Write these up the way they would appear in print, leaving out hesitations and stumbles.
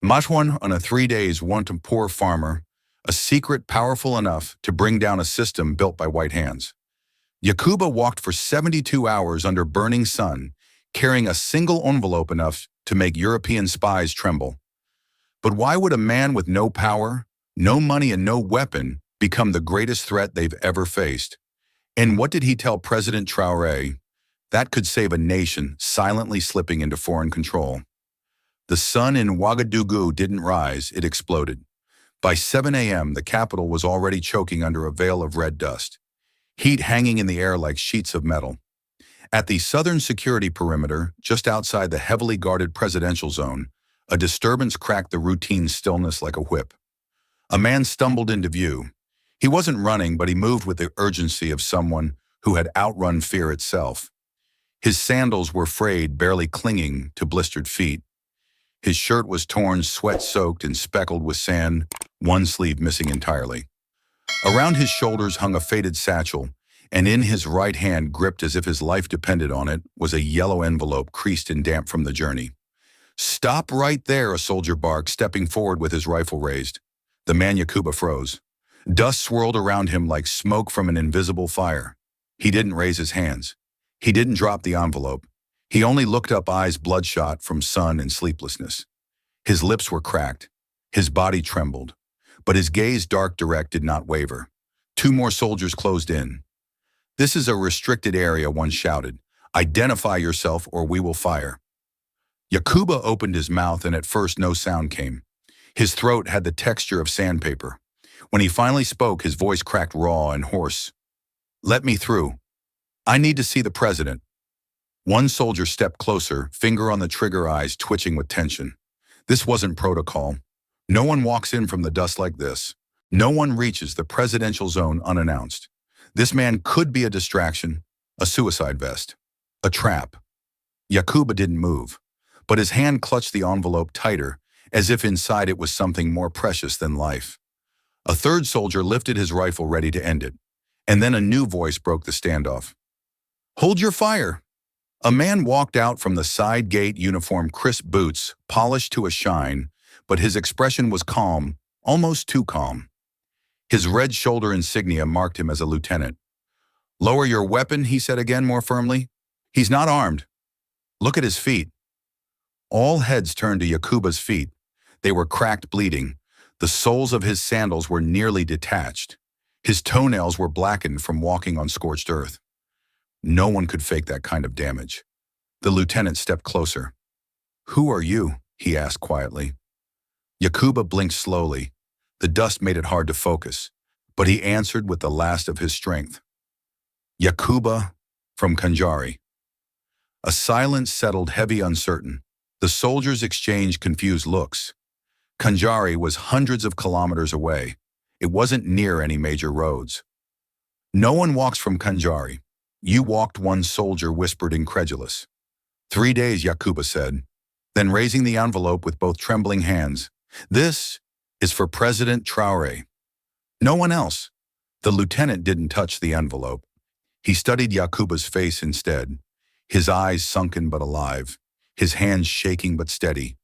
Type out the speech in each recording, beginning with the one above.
Matwan on a 3 days want a poor farmer, a secret powerful enough to bring down a system built by white hands. Yakuba walked for 72 hours under burning sun, carrying a single envelope enough to make European spies tremble. But why would a man with no power, no money and no weapon become the greatest threat they've ever faced? And what did he tell President Traoré that could save a nation silently slipping into foreign control? The sun in Ouagadougou didn't rise, it exploded. By 7 a.m., the capital was already choking under a veil of red dust, heat hanging in the air like sheets of metal. At the southern security perimeter, just outside the heavily guarded presidential zone, a disturbance cracked the routine stillness like a whip. A man stumbled into view. He wasn't running, but he moved with the urgency of someone who had outrun fear itself. His sandals were frayed, barely clinging to blistered feet. His shirt was torn, sweat-soaked and speckled with sand, one sleeve missing entirely. Around his shoulders hung a faded satchel, and in his right hand, gripped as if his life depended on it, was a yellow envelope creased and damp from the journey. "Stop right there," a soldier barked, stepping forward with his rifle raised. The man Yakuba froze. Dust swirled around him like smoke from an invisible fire. He didn't raise his hands. He didn't drop the envelope. He only looked up, eyes bloodshot from sun and sleeplessness. His lips were cracked. His body trembled. But his gaze, dark, direct, did not waver. Two more soldiers closed in. "This is a restricted area," one shouted. "Identify yourself or we will fire." Yakuba opened his mouth and at first no sound came. His throat had the texture of sandpaper. When he finally spoke, his voice cracked raw and hoarse. "Let me through. I need to see the president." One soldier stepped closer, finger on the trigger, eyes twitching with tension. This wasn't protocol. No one walks in from the dust like this. No one reaches the presidential zone unannounced. This man could be a distraction, a suicide vest, a trap. Yakuba didn't move, but his hand clutched the envelope tighter, as if inside it was something more precious than life. A third soldier lifted his rifle ready to end it, and then a new voice broke the standoff. "Hold your fire." A man walked out from the side gate, uniform, crisp boots, polished to a shine, but his expression was calm, almost too calm. His red shoulder insignia marked him as a lieutenant. "Lower your weapon," he said again more firmly. "He's not armed. Look at his feet." All heads turned to Yakuba's feet. They were cracked, bleeding. The soles of his sandals were nearly detached. His toenails were blackened from walking on scorched earth. No one could fake that kind of damage. The lieutenant stepped closer. "Who are you?" he asked quietly. Yakuba blinked slowly. The dust made it hard to focus, but he answered with the last of his strength. "Yakuba from Kanjari." A silence settled, heavy, uncertain. The soldiers exchanged confused looks. Kanjari was hundreds of kilometers away. It wasn't near any major roads. "No one walks from Kanjari." "You walked," one soldier whispered, incredulous. 3 days, Yakuba said. Then raising the envelope with both trembling hands, "This is for President Traoré. No one else." The lieutenant didn't touch the envelope. He studied Yakuba's face instead, his eyes sunken but alive, his hands shaking but steady,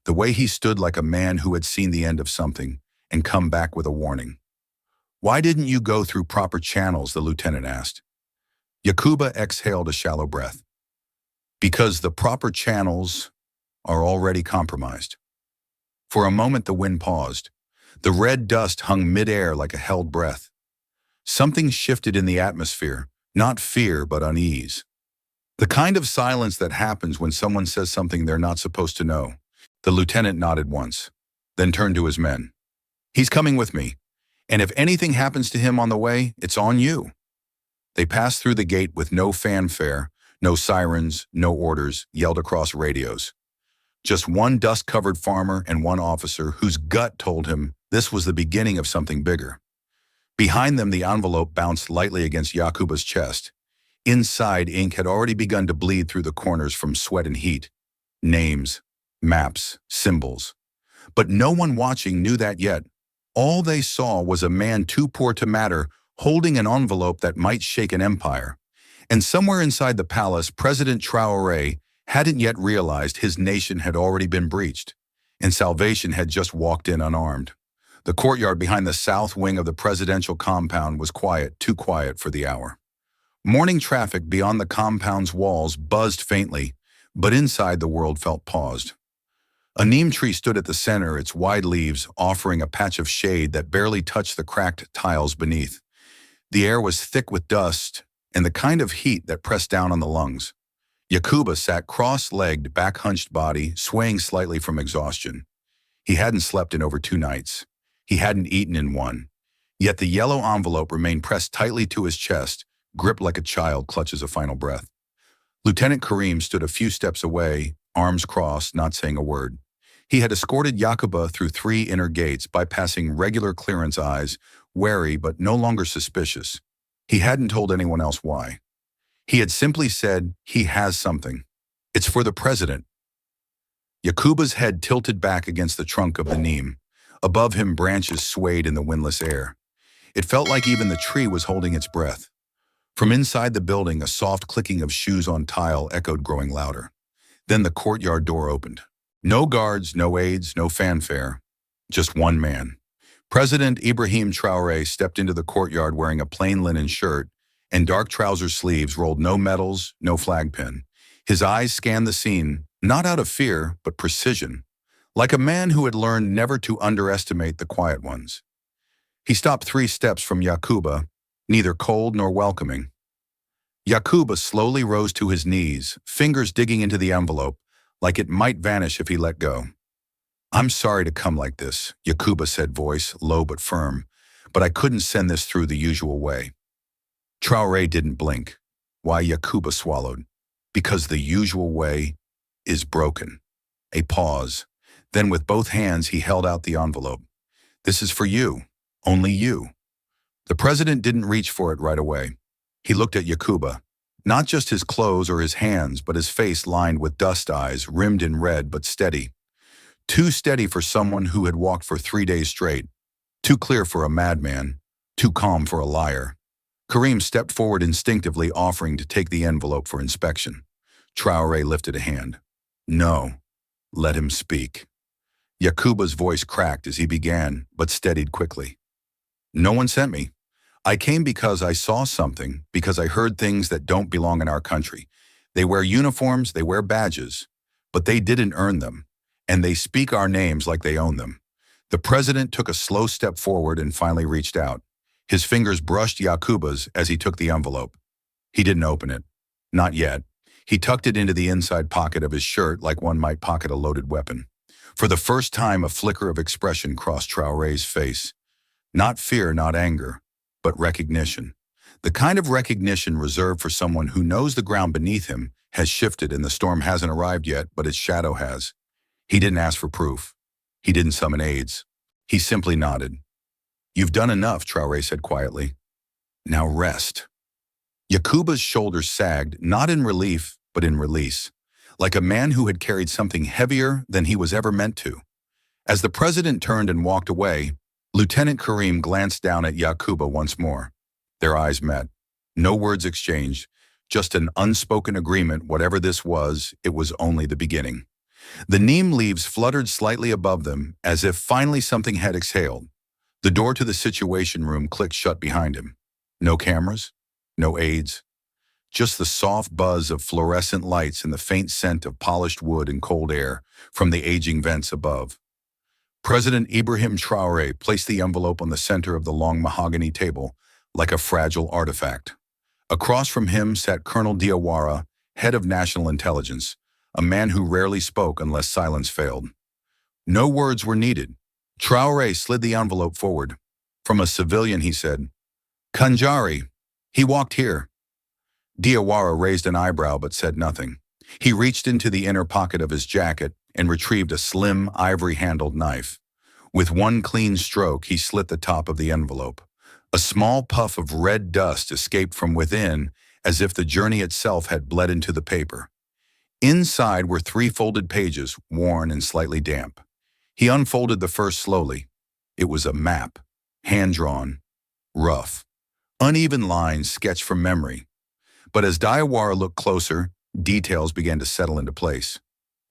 the way he stood like a man who had seen the end of something and come back with a warning. "Why didn't you go through proper channels?" the lieutenant asked. Yakuba exhaled a shallow breath. "Because the proper channels are already compromised." For a moment the wind paused. The red dust hung mid-air like a held breath. Something shifted in the atmosphere, not fear but unease. The kind of silence that happens when someone says something they're not supposed to know. The lieutenant nodded once, then turned to his men. "He's coming with me, and if anything happens to him on the way, it's on you." They passed through the gate with no fanfare, no sirens, no orders, yelled across radios. Just one dust-covered farmer and one officer whose gut told him this was the beginning of something bigger. Behind them, the envelope bounced lightly against Yakuba's chest. Inside, ink had already begun to bleed through the corners from sweat and heat. Names, maps, symbols. But no one watching knew that yet. All they saw was a man too poor to matter, holding an envelope that might shake an empire. And somewhere inside the palace, President Traoré hadn't yet realized his nation had already been breached. and salvation had just walked in unarmed. The courtyard behind the south wing of the presidential compound was quiet, too quiet for the hour. Morning traffic beyond the compound's walls buzzed faintly, but inside the world felt paused. A neem tree stood at the center, its wide leaves offering a patch of shade that barely touched the cracked tiles beneath. The air was thick with dust and the kind of heat that pressed down on the lungs. Yakuba sat cross-legged, back-hunched body, swaying slightly from exhaustion. He hadn't slept in over 2 nights. He hadn't eaten in one. Yet the yellow envelope remained pressed tightly to his chest, gripped like a child clutches a final breath. Lieutenant Karim stood a few steps away, arms crossed, not saying a word. He had escorted Yakuba through 3 inner gates, bypassing regular clearance eyes, wary but no longer suspicious. He hadn't told anyone else why. He had simply said, he has something. It's for the president. Yakuba's head tilted back against the trunk of the neem. Above him, branches swayed in the windless air. It felt like even the tree was holding its breath. From inside the building, a soft clicking of shoes on tile echoed, growing louder. Then the courtyard door opened. No guards, no aides, no fanfare. Just one man. President Ibrahim Traoré stepped into the courtyard wearing a plain linen shirt and dark trouser sleeves rolled, no medals, no flag pin. His eyes scanned the scene, not out of fear, but precision, like a man who had learned never to underestimate the quiet ones. He stopped 3 steps from Yakuba, neither cold nor welcoming. Yakuba slowly rose to his knees, fingers digging into the envelope, like it might vanish if he let go. "I'm sorry to come like this," Yakuba said, voice low but firm, "but I couldn't send this through the usual way." Traoré didn't blink. Why? Yakuba swallowed. Because the usual way is broken. A pause. Then with both hands he held out the envelope. "This is for you. Only you." The president didn't reach for it right away. He looked at Yakuba. Not just his clothes or his hands, but his face lined with dust eyes, rimmed in red but steady. Too steady for someone who had walked for 3 days straight. Too clear for a madman. Too calm for a liar. Karim stepped forward instinctively, offering to take the envelope for inspection. Traoré lifted a hand. "No. Let him speak." Yakuba's voice cracked as he began, but steadied quickly. "No one sent me. I came because I saw something, because I heard things that don't belong in our country. They wear uniforms, they wear badges, but they didn't earn them, and they speak our names like they own them." The president took a slow step forward and finally reached out. His fingers brushed Yakuba's as he took the envelope. He didn't open it. Not yet. He tucked it into the inside pocket of his shirt like one might pocket a loaded weapon. For the first time, a flicker of expression crossed Traoré's face. Not fear, not anger, but recognition. The kind of recognition reserved for someone who knows the ground beneath him has shifted and the storm hasn't arrived yet, but its shadow has. He didn't ask for proof. He didn't summon aides. He simply nodded. "You've done enough," Traoré said quietly. "Now rest." Yakuba's shoulders sagged, not in relief, but in release, like a man who had carried something heavier than he was ever meant to. As the president turned and walked away, Lieutenant Karim glanced down at Yakuba once more. Their eyes met. No words exchanged, just an unspoken agreement. Whatever this was, it was only the beginning. The neem leaves fluttered slightly above them, as if finally something had exhaled. The door to the situation room clicked shut behind him. No cameras, no aides, just the soft buzz of fluorescent lights and the faint scent of polished wood and cold air from the aging vents above. President Ibrahim Traoré placed the envelope on the center of the long mahogany table, like a fragile artifact. Across from him sat Colonel Diawara, head of national intelligence, a man who rarely spoke unless silence failed. No words were needed. Traoré slid the envelope forward. "From a civilian," he said. "Kanjari. He walked here." Diawara raised an eyebrow but said nothing. He reached into the inner pocket of his jacket and retrieved a slim, ivory-handled knife. With one clean stroke, he slit the top of the envelope. A small puff of red dust escaped from within, as if the journey itself had bled into the paper. Inside were 3 folded pages, worn and slightly damp. He unfolded the first slowly. It was a map, hand-drawn, rough, uneven lines sketched from memory. But as Diawara looked closer, details began to settle into place.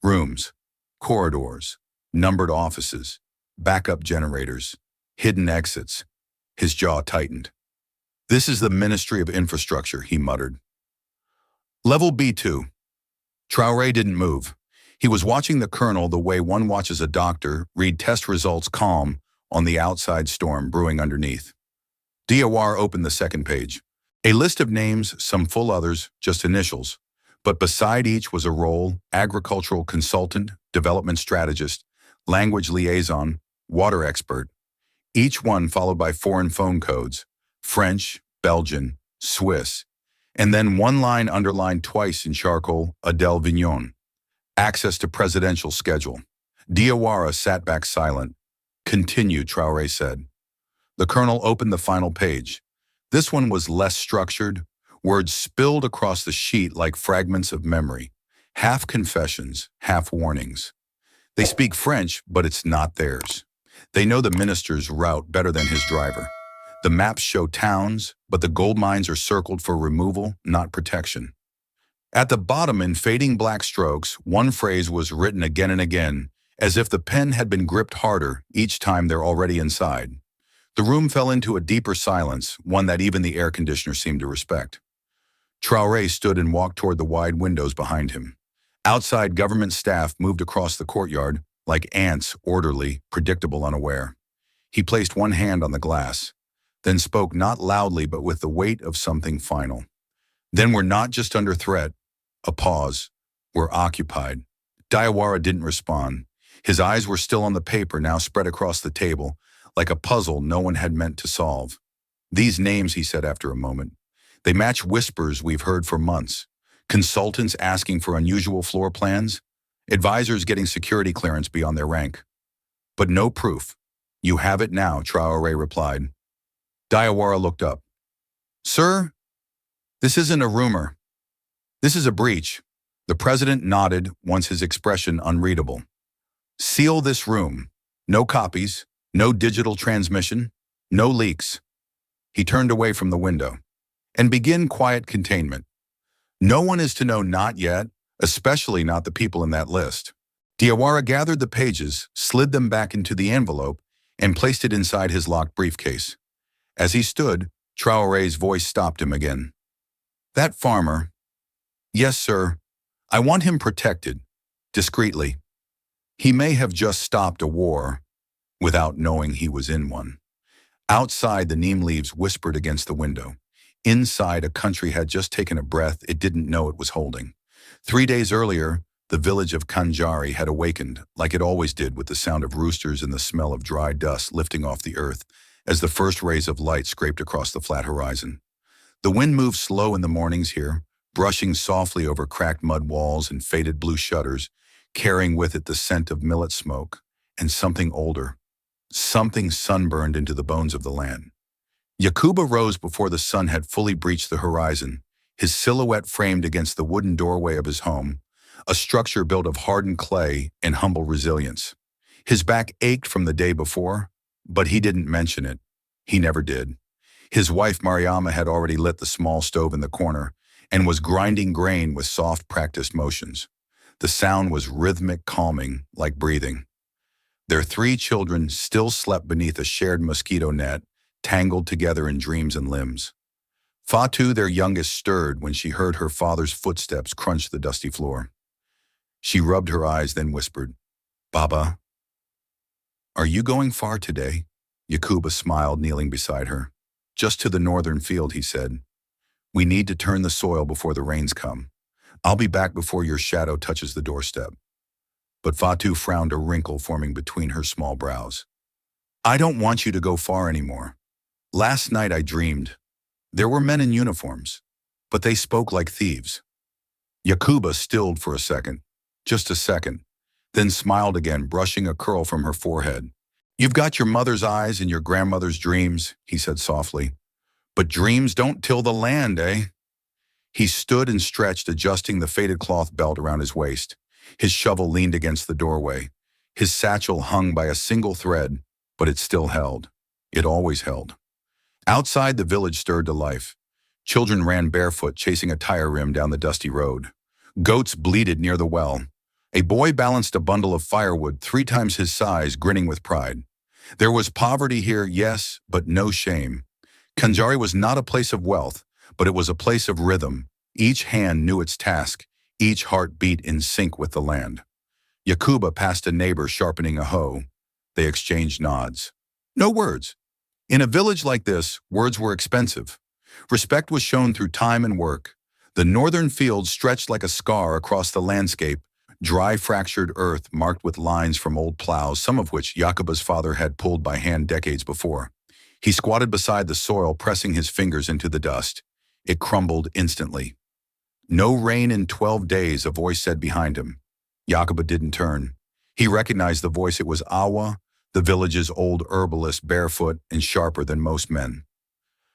Rooms, corridors, Numbered offices, backup generators, hidden exits. His jaw tightened. This is the Ministry of Infrastructure, he muttered. Level B2. Traoré didn't move. He was watching the colonel the way one watches a doctor read test results calm on the outside storm brewing underneath. Diawara opened the second page. A list of names, some full others, just initials. But beside each was a role: agricultural consultant, development strategist, language liaison, water expert. Each one followed by foreign phone codes: French, Belgian, Swiss. And then one line underlined twice in charcoal: Adèle Vignon. Access to presidential schedule. Diawara sat back silent. Continue, Traoré said. The colonel opened the final page. This one was less structured. Words spilled across the sheet like fragments of memory. Half confessions, half warnings. They speak French, but it's not theirs. They know the minister's route better than his driver. The maps show towns, but the gold mines are circled for removal, not protection. At the bottom, in fading black strokes, one phrase was written again and again, as if the pen had been gripped harder each time they're already inside. The room fell into a deeper silence, one that even the air conditioner seemed to respect. Traoré stood and walked toward the wide windows behind him. Outside, government staff moved across the courtyard, like ants, orderly, predictable, unaware. He placed one hand on the glass, then spoke not loudly but with the weight of something final. Then we're not just under threat. A pause. We're occupied. Diawara didn't respond. His eyes were still on the paper, now spread across the table, like a puzzle no one had meant to solve. These names, he said after a moment, they match whispers we've heard for months. Consultants asking for unusual floor plans, advisors getting security clearance beyond their rank. But no proof. You have it now, Traoré replied. Diawara looked up. Sir, this isn't a rumor. This is a breach. The president nodded, once his expression unreadable. Seal this room. No copies, no digital transmission, no leaks. He turned away from the window. And begin quiet containment. No one is to know, not yet, especially not the people in that list. Diawara gathered the pages, slid them back into the envelope, and placed it inside his locked briefcase. As he stood, Traoré's voice stopped him again. That farmer. Yes, sir. I want him protected, discreetly. He may have just stopped a war without knowing he was in one. Outside, the neem leaves whispered against the window. Inside, a country had just taken a breath it didn't know it was holding. 3 days earlier, the village of Kanjari had awakened, like it always did, with the sound of roosters and the smell of dry dust lifting off the earth as the first rays of light scraped across the flat horizon. The wind moved slow in the mornings here, brushing softly over cracked mud walls and faded blue shutters, carrying with it the scent of millet smoke and something older, something sunburned into the bones of the land. Yakuba rose before the sun had fully breached the horizon, his silhouette framed against the wooden doorway of his home, a structure built of hardened clay and humble resilience. His back ached from the day before, but he didn't mention it. He never did. His wife Mariama had already lit the small stove in the corner and was grinding grain with soft, practiced motions. The sound was rhythmic, calming, like breathing. Their 3 children still slept beneath a shared mosquito net, tangled together in dreams and limbs. Fatu, their youngest, stirred when she heard her father's footsteps crunch the dusty floor. She rubbed her eyes, then whispered, Baba, are you going far today? Yakuba smiled, kneeling beside her. Just to the northern field, he said. We need to turn the soil before the rains come. I'll be back before your shadow touches the doorstep. But Fatu frowned, a wrinkle forming between her small brows. I don't want you to go far anymore. Last night I dreamed. There were men in uniforms, but they spoke like thieves. Yakuba stilled for a second, just a second, then smiled again, brushing a curl from her forehead. You've got your mother's eyes and your grandmother's dreams, he said softly. But dreams don't till the land, eh? He stood and stretched, adjusting the faded cloth belt around his waist. His shovel leaned against the doorway. His satchel hung by a single thread, but it still held. It always held. Outside, the village stirred to life. Children ran barefoot, chasing a tire rim down the dusty road. Goats bleated near the well. A boy balanced a bundle of firewood 3 times his size, grinning with pride. There was poverty here, yes, but no shame. Kanjari was not a place of wealth, but it was a place of rhythm. Each hand knew its task, each heart beat in sync with the land. Yakuba passed a neighbor sharpening a hoe. They exchanged nods. No words. In a village like this, words were expensive. Respect was shown through time and work. The northern fields stretched like a scar across the landscape, dry fractured earth marked with lines from old plows, some of which Yakuba's father had pulled by hand decades before. He squatted beside the soil, pressing his fingers into the dust. It crumbled instantly. No rain in 12 days, a voice said behind him. Yakuba didn't turn. He recognized the voice. It was Awa, the village's old herbalist, barefoot and sharper than most men.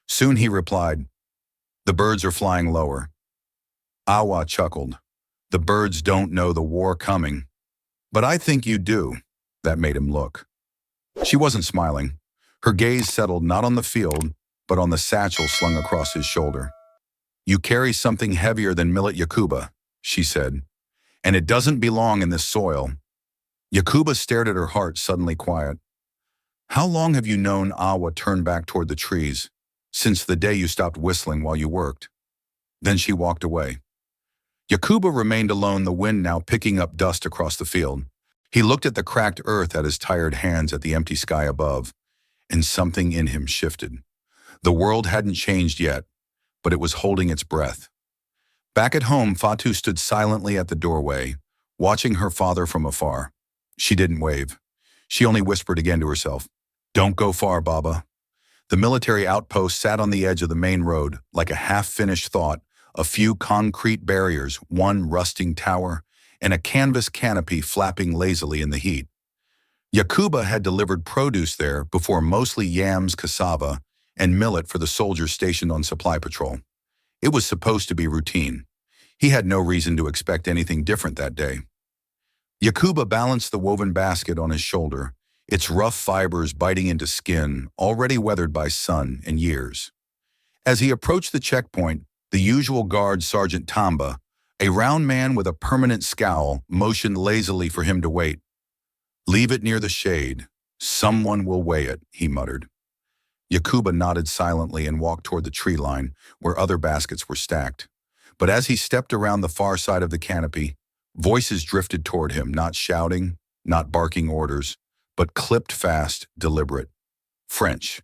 Soon he replied, "The birds are flying lower." Awa chuckled. "The birds don't know the war coming. But I think you do." That made him look. She wasn't smiling. Her gaze settled not on the field, but on the satchel slung across his shoulder. "You carry something heavier than millet, Yakuba," she said, "and it doesn't belong in this soil." Yakuba stared at her, heart suddenly quiet. "How long have you known?" Awa turned back toward the trees. "Since the day you stopped whistling while you worked." Then she walked away. Yakuba remained alone, the wind now picking up dust across the field. He looked at the cracked earth, at his tired hands, at the empty sky above, and something in him shifted. The world hadn't changed yet, but it was holding its breath. Back at home, Fatu stood silently at the doorway, watching her father from afar. She didn't wave. She only whispered again to herself, "Don't go far, Baba." The military outpost sat on the edge of the main road, like a half-finished thought, a few concrete barriers, one rusting tower, and a canvas canopy flapping lazily in the heat. Yakuba had delivered produce there before, mostly yams, cassava, and millet for the soldiers stationed on supply patrol. It was supposed to be routine. He had no reason to expect anything different that day. Yakuba balanced the woven basket on his shoulder, its rough fibers biting into skin, already weathered by sun and years. As he approached the checkpoint, the usual guard, Sergeant Tamba, a round man with a permanent scowl, motioned lazily for him to wait. "Leave it near the shade. Someone will weigh it," he muttered. Yakuba nodded silently and walked toward the tree line, where other baskets were stacked. But as he stepped around the far side of the canopy, voices drifted toward him, not shouting, not barking orders, but clipped fast, deliberate. French.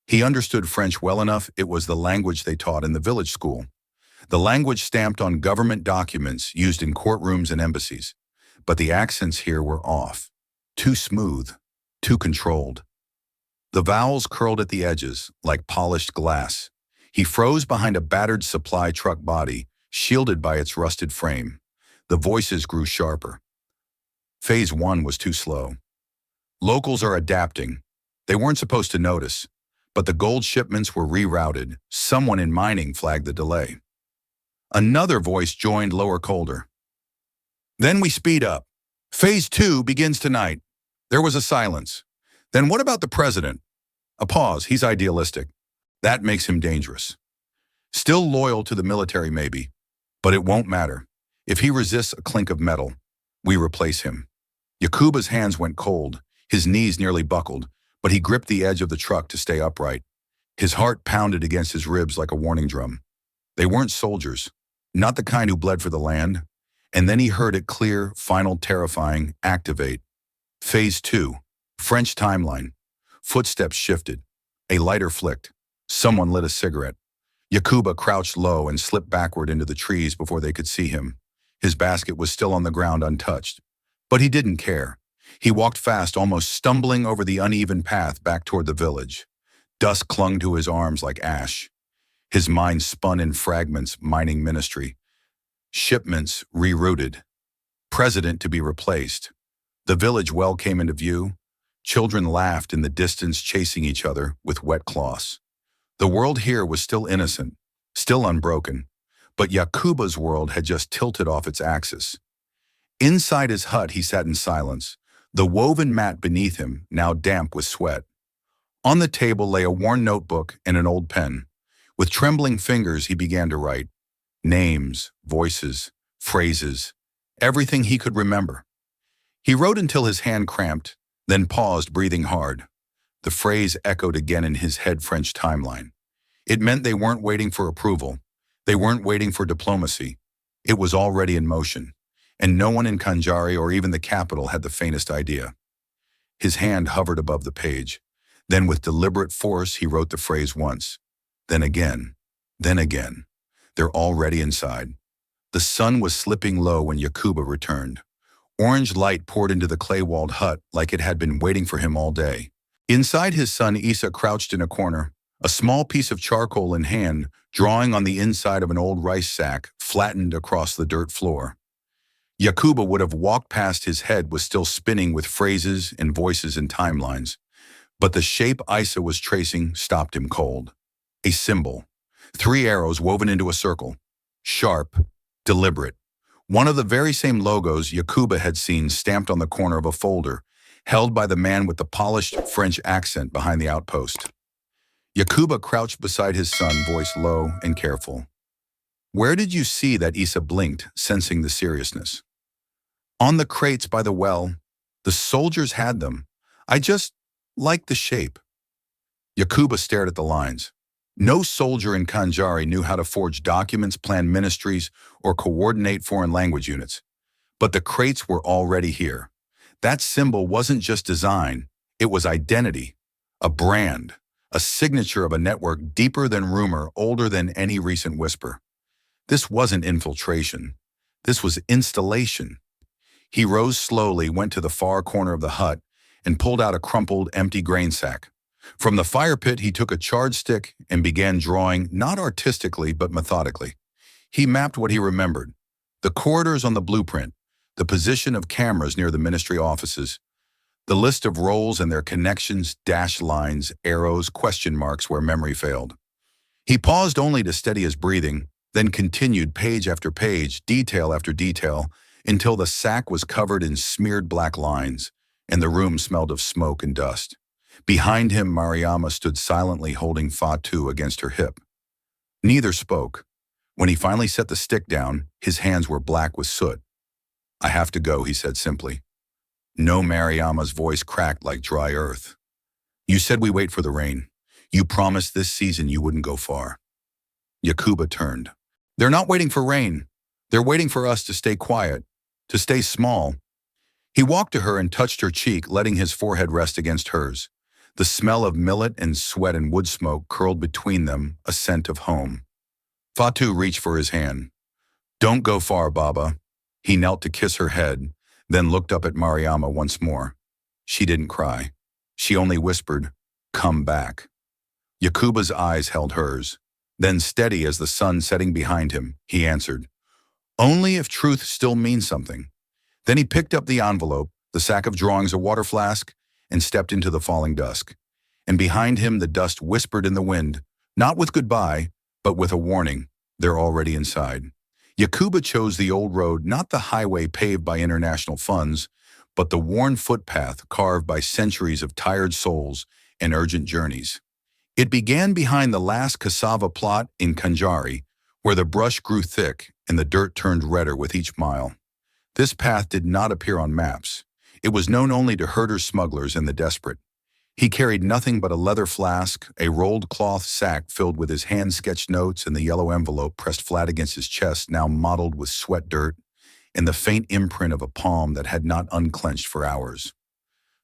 He understood French well enough. It was the language they taught in the village school. The language stamped on government documents used in courtrooms and embassies. But the accents here were off. Too smooth, too controlled. The vowels curled at the edges, like polished glass. He froze behind a battered supply truck body, shielded by its rusted frame. The voices grew sharper. Phase 1 was too slow. Locals are adapting. They weren't supposed to notice, but the gold shipments were rerouted. Someone in mining flagged the delay. Another voice joined, lower, colder. "Then we speed up. Phase 2 begins tonight." There was a silence. "Then what about the president?" A pause. "He's idealistic. That makes him dangerous. Still loyal to the military, maybe. But it won't matter. If he resists a clink of metal, we replace him." Yakuba's hands went cold. His knees nearly buckled, but he gripped the edge of the truck to stay upright. His heart pounded against his ribs like a warning drum. They weren't soldiers, not the kind who bled for the land. And then he heard it clear, final, terrifying: activate. Phase 2. French timeline. Footsteps shifted. A lighter flicked. Someone lit a cigarette. Yakuba crouched low and slipped backward into the trees before they could see him. His basket was still on the ground, untouched. But he didn't care. He walked fast, almost stumbling over the uneven path back toward the village. Dust clung to his arms like ash. His mind spun in fragments: mining ministry, shipments rerouted, president to be replaced. The village well came into view. Children laughed in the distance, chasing each other with wet cloths. The world here was still innocent, still unbroken, but Yakuba's world had just tilted off its axis. Inside his hut, he sat in silence, the woven mat beneath him now damp with sweat. On the table lay a worn notebook and an old pen. With trembling fingers, he began to write. Names, voices, phrases, everything he could remember. He wrote until his hand cramped, then paused, breathing hard. The phrase echoed again in his head French timeline. It meant they weren't waiting for approval. They weren't waiting for diplomacy. It was already in motion, and no one in Khanjari or even the capital had the faintest idea. His hand hovered above the page. Then with deliberate force, he wrote the phrase once. Then again. Then again. They're already inside. The sun was slipping low when Yakuba returned. Orange light poured into the clay-walled hut like it had been waiting for him all day. Inside, his son Issa crouched in a corner, a small piece of charcoal in hand, drawing on the inside of an old rice sack flattened across the dirt floor. Yakuba would have walked past. His head was still spinning with phrases and voices and timelines. But the shape Issa was tracing stopped him cold. A symbol. 3 arrows woven into a circle. Sharp, deliberate. One of the very same logos Yakuba had seen stamped on the corner of a folder, held by the man with the polished French accent behind the outpost. Yakuba crouched beside his son, voice low and careful. Where did you see that? Issa blinked, sensing the seriousness. On the crates by the well. The soldiers had them. I just liked the shape. Yakuba stared at the lines. No soldier in Khanjari knew how to forge documents, plan ministries, or coordinate foreign language units. But the crates were already here. That symbol wasn't just design, it was identity, a brand, a signature of a network deeper than rumor, older than any recent whisper. This wasn't infiltration. This was installation. He rose slowly, went to the far corner of the hut, and pulled out a crumpled, empty grain sack. From the fire pit, he took a charred stick and began drawing, not artistically, but methodically. He mapped what he remembered. The corridors on the blueprint, the position of cameras near the ministry offices, the list of roles and their connections, dashed lines, arrows, question marks where memory failed. He paused only to steady his breathing, then continued page after page, detail after detail, until the sack was covered in smeared black lines, and the room smelled of smoke and dust. Behind him, Mariama stood silently holding Fatu against her hip. Neither spoke. When he finally set the stick down, his hands were black with soot. I have to go, he said simply. No, Mariama's voice cracked like dry earth. You said we wait for the rain. You promised this season you wouldn't go far. Yakuba turned. They're not waiting for rain. They're waiting for us to stay quiet, to stay small. He walked to her and touched her cheek, letting his forehead rest against hers. The smell of millet and sweat and wood smoke curled between them, a scent of home. Fatu reached for his hand. Don't go far, Baba. He knelt to kiss her head, then looked up at Mariama once more. She didn't cry. She only whispered, come back. Yakuba's eyes held hers. Then, steady as the sun setting behind him, he answered, only if truth still means something. Then he picked up the envelope, the sack of drawings, a water flask, and stepped into the falling dusk. And behind him the dust whispered in the wind, not with goodbye, but with a warning. They're already inside. Yakuba chose the old road, not the highway paved by international funds, but the worn footpath carved by centuries of tired souls and urgent journeys. It began behind the last cassava plot in Khanjari, where the brush grew thick and the dirt turned redder with each mile. This path did not appear on maps. It was known only to herders, smugglers, and the desperate. He carried nothing but a leather flask, a rolled cloth sack filled with his hand-sketched notes, and the yellow envelope pressed flat against his chest, now mottled with sweat dirt, and the faint imprint of a palm that had not unclenched for hours.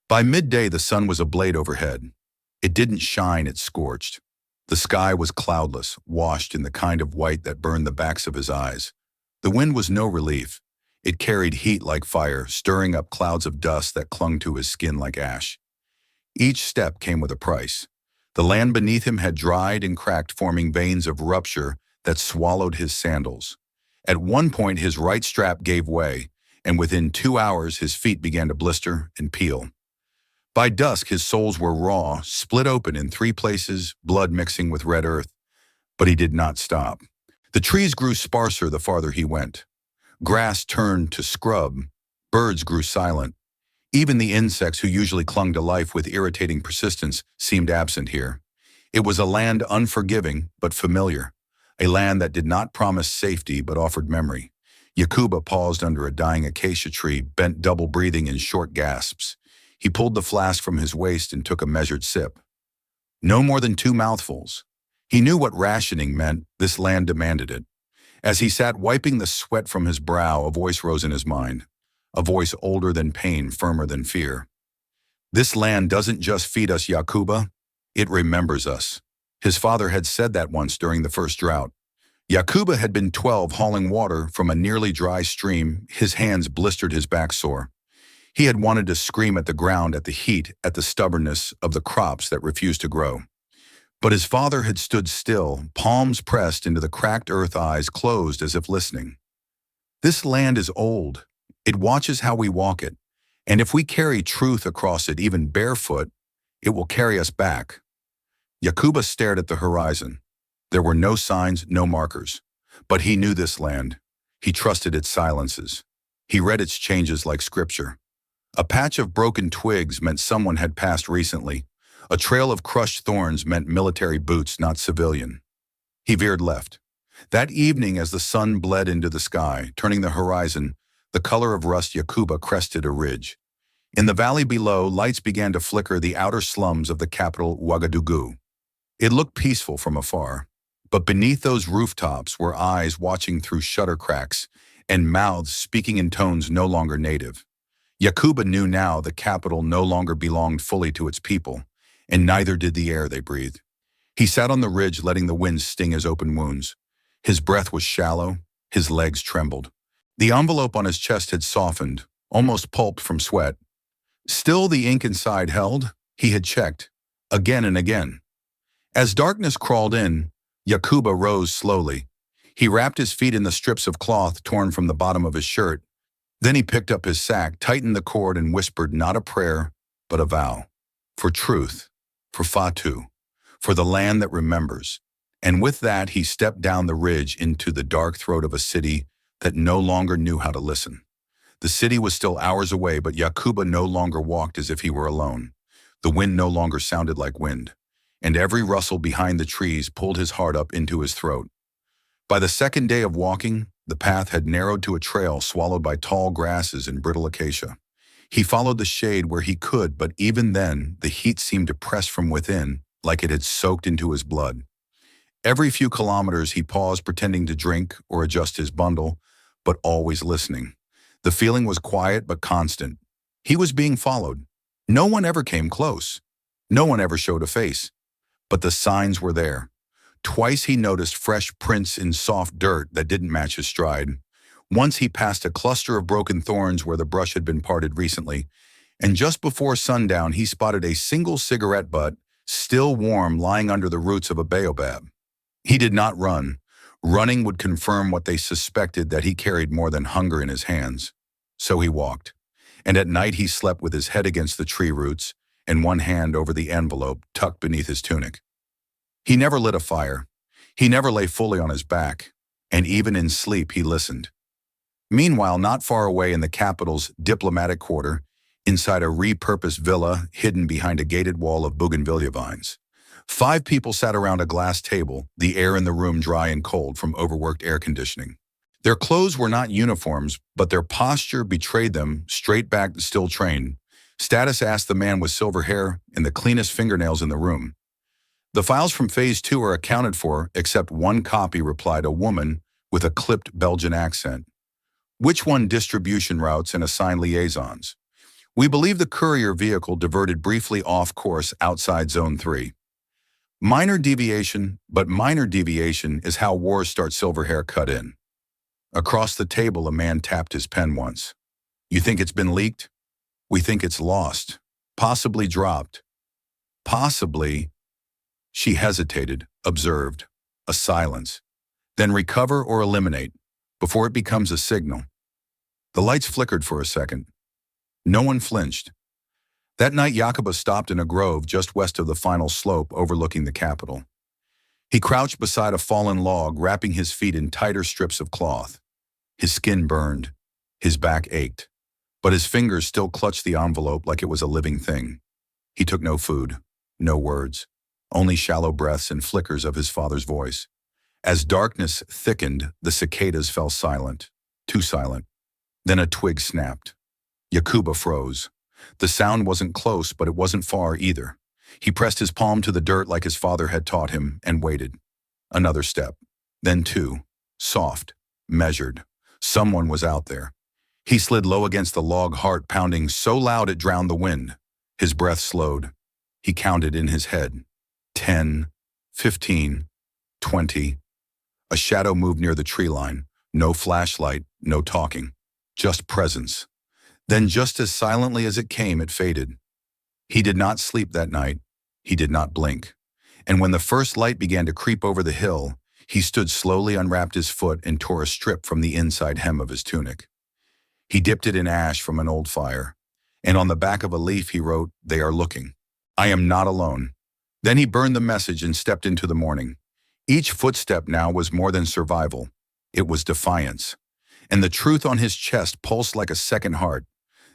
By midday, the sun was ablaze overhead. It didn't shine, it scorched. The sky was cloudless, washed in the kind of white that burned the backs of his eyes. The wind was no relief. It carried heat like fire, stirring up clouds of dust that clung to his skin like ash. Each step came with a price. The land beneath him had dried and cracked, forming veins of rupture that swallowed his sandals. At one point, his right strap gave way, and within 2 hours, his feet began to blister and peel. By dusk, his soles were raw, split open in 3 places, blood mixing with red earth. But he did not stop. The trees grew sparser the farther he went. Grass turned to scrub. Birds grew silent. Even the insects who usually clung to life with irritating persistence seemed absent here. It was a land unforgiving but familiar, a land that did not promise safety but offered memory. Yakuba paused under a dying acacia tree, bent double, breathing in short gasps. He pulled the flask from his waist and took a measured sip. No more than 2 mouthfuls. He knew what rationing meant. This land demanded it. As he sat wiping the sweat from his brow, a voice rose in his mind. A voice older than pain, firmer than fear. This land doesn't just feed us, Yakuba. It remembers us. His father had said that once during the first drought. Yakuba had been 12 hauling water from a nearly dry stream. His hands blistered, his back sore. He had wanted to scream at the ground, at the heat, at the stubbornness of the crops that refused to grow. But his father had stood still, palms pressed into the cracked earth, eyes closed as if listening. This land is old. It watches how we walk it. And if we carry truth across it, even barefoot, it will carry us back. Yakuba stared at the horizon. There were no signs, no markers. But he knew this land. He trusted its silences. He read its changes like scripture. A patch of broken twigs meant someone had passed recently. A trail of crushed thorns meant military boots, not civilian. He veered left. That evening, as the sun bled into the sky, turning the horizon, the color of rust, Yakuba crested a ridge. In the valley below, lights began to flicker, the outer slums of the capital, Ouagadougou. It looked peaceful from afar. But beneath those rooftops were eyes watching through shutter cracks and mouths speaking in tones no longer native. Yakuba knew now the capital no longer belonged fully to its people, and neither did the air they breathed. He sat on the ridge, letting the wind sting his open wounds. His breath was shallow, his legs trembled. The envelope on his chest had softened, almost pulped from sweat. Still the ink inside held. He had checked, again and again. As darkness crawled in, Yakuba rose slowly. He wrapped his feet in the strips of cloth torn from the bottom of his shirt. Then he picked up his sack, tightened the cord, and whispered not a prayer, but a vow. For truth, for Fatu, for the land that remembers. And with that, he stepped down the ridge into the dark throat of a city that no longer knew how to listen. The city was still hours away, but Yakuba no longer walked as if he were alone. The wind no longer sounded like wind, and every rustle behind the trees pulled his heart up into his throat. By the second day of walking, the path had narrowed to a trail swallowed by tall grasses and brittle acacia. He followed the shade where he could, but even then, the heat seemed to press from within, like it had soaked into his blood. Every few kilometers, he paused, pretending to drink or adjust his bundle, but always listening. The feeling was quiet but constant. He was being followed. No one ever came close. No one ever showed a face. But the signs were there. Twice he noticed fresh prints in soft dirt that didn't match his stride. Once he passed a cluster of broken thorns where the brush had been parted recently, and just before sundown he spotted a single cigarette butt, still warm, lying under the roots of a baobab. He did not run. Running would confirm what they suspected, that he carried more than hunger in his hands. So he walked. And at night he slept with his head against the tree roots and one hand over the envelope tucked beneath his tunic. He never lit a fire. He never lay fully on his back. And even in sleep he listened. Meanwhile, not far away in the capital's diplomatic quarter, inside a repurposed villa hidden behind a gated wall of bougainvillea vines, 5 people sat around a glass table, the air in the room dry and cold from overworked air conditioning. Their clothes were not uniforms, but their posture betrayed them, straight-backed, still trained. Status asked the man with silver hair and the cleanest fingernails in the room. The files from Phase 2 are accounted for, except one copy, replied a woman with a clipped Belgian accent. Which one? Distribution routes and assigned liaisons. We believe the courier vehicle diverted briefly off course outside Zone 3. Minor deviation, but minor deviation is how wars start, Silverhair cut in. Across the table, a man tapped his pen once. You think it's been leaked? We think it's lost. Possibly dropped. Possibly. She hesitated, observed. A silence. Then recover or eliminate, before it becomes a signal. The lights flickered for a second. No one flinched. That night, Yakuba stopped in a grove just west of the final slope overlooking the capital. He crouched beside a fallen log, wrapping his feet in tighter strips of cloth. His skin burned. His back ached. But his fingers still clutched the envelope like it was a living thing. He took no food, no words, only shallow breaths and flickers of his father's voice. As darkness thickened, the cicadas fell silent. Too silent. Then a twig snapped. Yakuba froze. The sound wasn't close, but it wasn't far either. He pressed his palm to the dirt like his father had taught him and waited. Another step. Then two. Soft. Measured. Someone was out there. He slid low against the log, heart pounding so loud it drowned the wind. His breath slowed. He counted in his head. 10, 15, 20. A shadow moved near the tree line. No flashlight, no talking. Just presence. Then just as silently as it came, it faded. He did not sleep that night. He did not blink. And when the first light began to creep over the hill, he stood slowly, unwrapped his foot, and tore a strip from the inside hem of his tunic. He dipped it in ash from an old fire, and on the back of a leaf he wrote, "They are looking. I am not alone." Then he burned the message and stepped into the morning. Each footstep now was more than survival. It was defiance. And the truth on his chest pulsed like a second heart.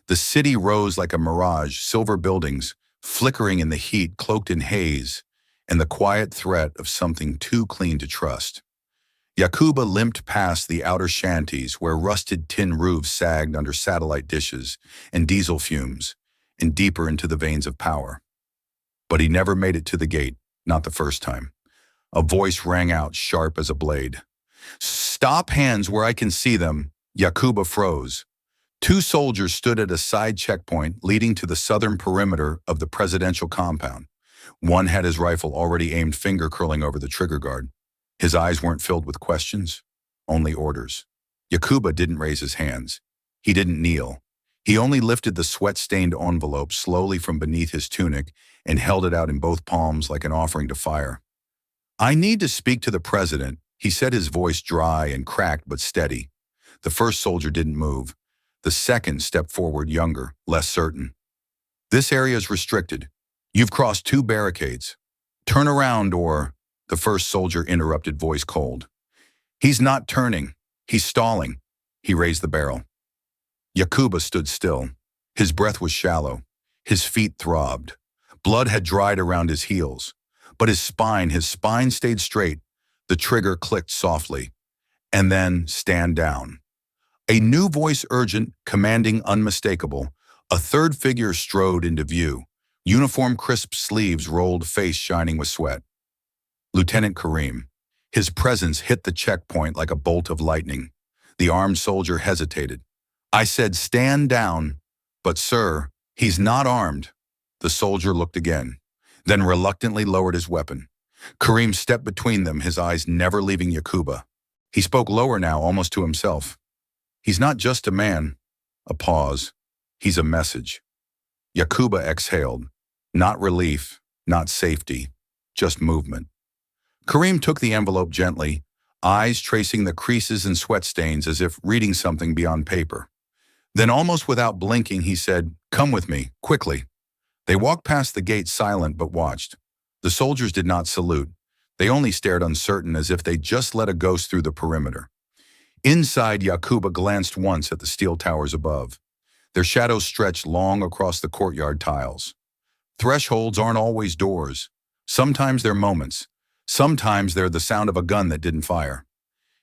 The city rose like a mirage, silver buildings, flickering in the heat, cloaked in haze, and the quiet threat of something too clean to trust. Yakuba limped past the outer shanties where rusted tin roofs sagged under satellite dishes and diesel fumes, and deeper into the veins of power. But he never made it to the gate, not the first time. A voice rang out, sharp as a blade. "Stop, hands where I can see them." Yakuba froze. Two soldiers stood at a side checkpoint leading to the southern perimeter of the presidential compound. One had his rifle already aimed, finger curling over the trigger guard. His eyes weren't filled with questions, only orders. Yakuba didn't raise his hands. He didn't kneel. He only lifted the sweat-stained envelope slowly from beneath his tunic and held it out in both palms like an offering to fire. "I need to speak to the president," he said, his voice dry and cracked but steady. The first soldier didn't move. The second stepped forward, younger, less certain. "This area is restricted. You've crossed 2 barricades. Turn around or—" The first soldier interrupted, voice cold. "He's not turning. He's stalling." He raised the barrel. Yakuba stood still. His breath was shallow. His feet throbbed. Blood had dried around his heels. But his spine stayed straight. The trigger clicked softly. And then, "Stand down." A new voice, urgent, commanding, unmistakable. A third figure strode into view. Uniform, crisp sleeves rolled, face shining with sweat. Lieutenant Karim. His presence hit the checkpoint like a bolt of lightning. The armed soldier hesitated. "I said stand down." "But sir, he's not armed." The soldier looked again, then reluctantly lowered his weapon. Karim stepped between them, his eyes never leaving Yakuba. He spoke lower now, almost to himself. "He's not just a man." A pause. "He's a message." Yakuba exhaled. Not relief, not safety, just movement. Karim took the envelope gently, eyes tracing the creases and sweat stains as if reading something beyond paper. Then, almost without blinking, he said, "Come with me, quickly." They walked past the gate, silent but watched. The soldiers did not salute. They only stared, uncertain, as if they'd just let a ghost through the perimeter. Inside, Yakuba glanced once at the steel towers above. Their shadows stretched long across the courtyard tiles. Thresholds aren't always doors. Sometimes they're moments. Sometimes they're the sound of a gun that didn't fire.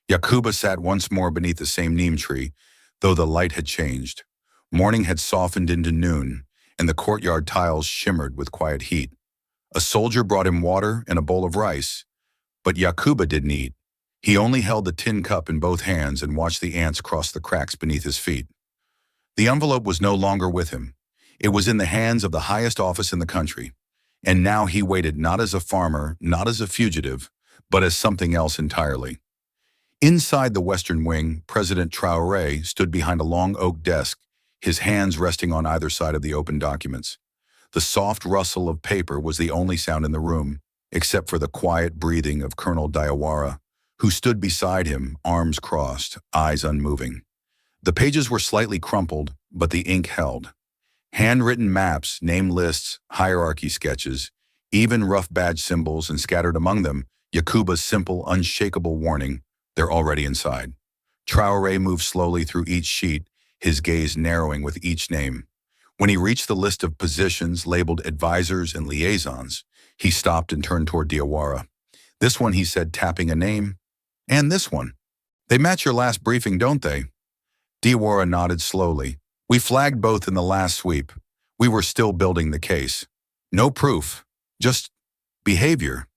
Yakuba sat once more beneath the same neem tree, though the light had changed. Morning had softened into noon, and the courtyard tiles shimmered with quiet heat. A soldier brought him water and a bowl of rice, but Yakuba didn't eat. He only held the tin cup in both hands and watched the ants cross the cracks beneath his feet. The envelope was no longer with him. It was in the hands of the highest office in the country, and now he waited not as a farmer, not as a fugitive, but as something else entirely. Inside the western wing, President Traoré stood behind a long oak desk, his hands resting on either side of the open documents. The soft rustle of paper was the only sound in the room, except for the quiet breathing of Colonel Diawara, who stood beside him, arms crossed, eyes unmoving. The pages were slightly crumpled, but the ink held. Handwritten maps, name lists, hierarchy sketches, even rough badge symbols, and scattered among them, Yakuba's simple, unshakable warning, "They're already inside." Traoré moved slowly through each sheet, his gaze narrowing with each name. When he reached the list of positions labeled advisors and liaisons, he stopped and turned toward Diawara. "This one," he said, tapping a name. "And this one. They match your last briefing, don't they?" Diawara nodded slowly. We flagged both in the last sweep. We were still building the case. No proof, just behavior.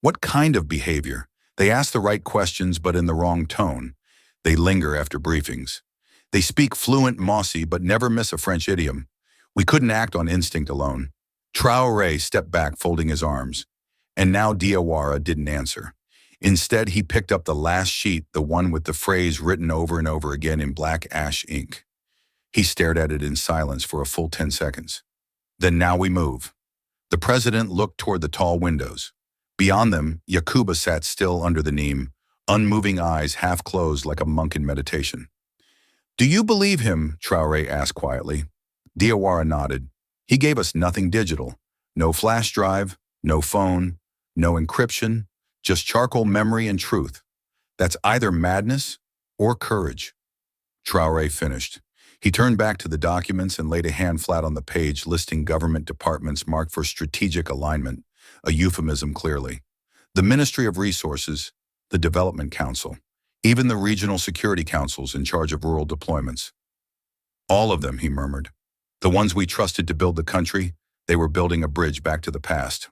What kind of behavior? They ask the right questions but in the wrong tone. They linger after briefings. They speak fluent Mossy but never miss a French idiom. We couldn't act on instinct alone. Traoré stepped back, folding his arms. And now Diawara didn't answer. Instead, he picked up the last sheet, the one with the phrase written over and over again in black ash ink. He stared at it in silence for a full 10 seconds. Then now we move. The president looked toward the tall windows. Beyond them, Yakuba sat still under the neem, unmoving eyes half closed like a monk in meditation. Do you believe him? Traoré asked quietly. Diawara nodded. He gave us nothing digital. No flash drive, no phone, no encryption, just charcoal memory and truth. That's either madness or courage. Traoré finished. He turned back to the documents and laid a hand flat on the page listing government departments marked for strategic alignment, a euphemism clearly. The Ministry of Resources, the Development Council, even the regional security councils in charge of rural deployments. All of them, he murmured. The ones we trusted to build the country, they were building a bridge back to the past.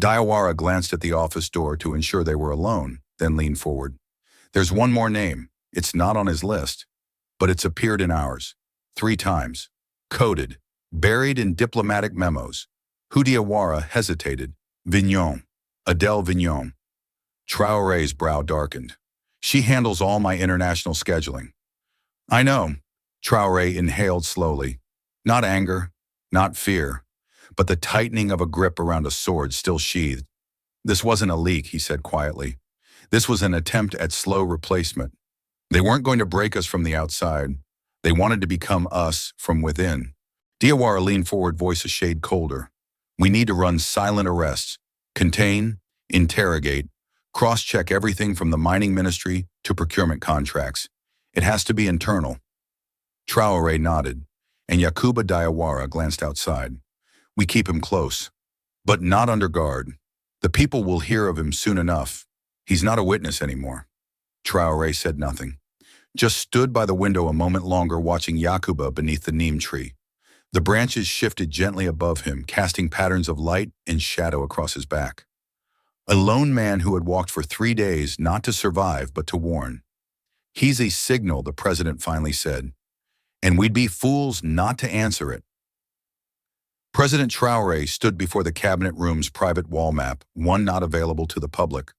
Diawara glanced at the office door to ensure they were alone, then leaned forward. There's one more name. It's not on his list, but it's appeared in ours. 3 times. Coded. Buried in diplomatic memos. Diawara hesitated. Vignon. Adele Vignon. Traoré's brow darkened. She handles all my international scheduling. I know. Traoré inhaled slowly. Not anger, not fear, but the tightening of a grip around a sword still sheathed. This wasn't a leak, he said quietly. This was an attempt at slow replacement. They weren't going to break us from the outside. They wanted to become us from within. Diawara leaned forward, voice a shade colder. We need to run silent arrests, contain, interrogate, cross-check everything from the mining ministry to procurement contracts. It has to be internal. Traoré nodded, and Yakuba Diawara glanced outside. We keep him close, but not under guard. The people will hear of him soon enough. He's not a witness anymore. Traoré said nothing, just stood by the window a moment longer watching Yakuba beneath the neem tree. The branches shifted gently above him, casting patterns of light and shadow across his back. A lone man who had walked for 3 days not to survive but to warn. He's a signal, the president finally said, and we'd be fools not to answer it. President Traoré stood before the cabinet room's private wall map, one not available to the public,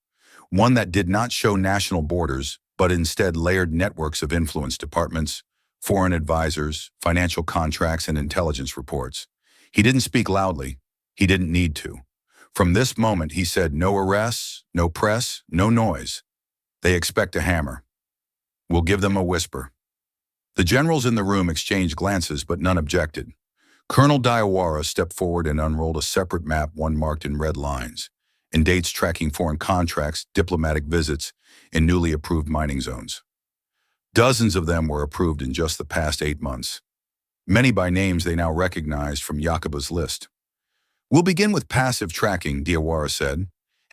one that did not show national borders, but instead layered networks of influence departments, foreign advisors, financial contracts, and intelligence reports. He didn't speak loudly. He didn't need to. From this moment, he said, no arrests, no press, no noise. They expect a hammer. We'll give them a whisper. The generals in the room exchanged glances, but none objected. Colonel Diawara stepped forward and unrolled a separate map, one marked in red lines, and dates tracking foreign contracts, diplomatic visits, and newly approved mining zones. Dozens of them were approved in just the past 8 months. Many by names they now recognized from Yakuba's list. We'll begin with passive tracking, Diawara said.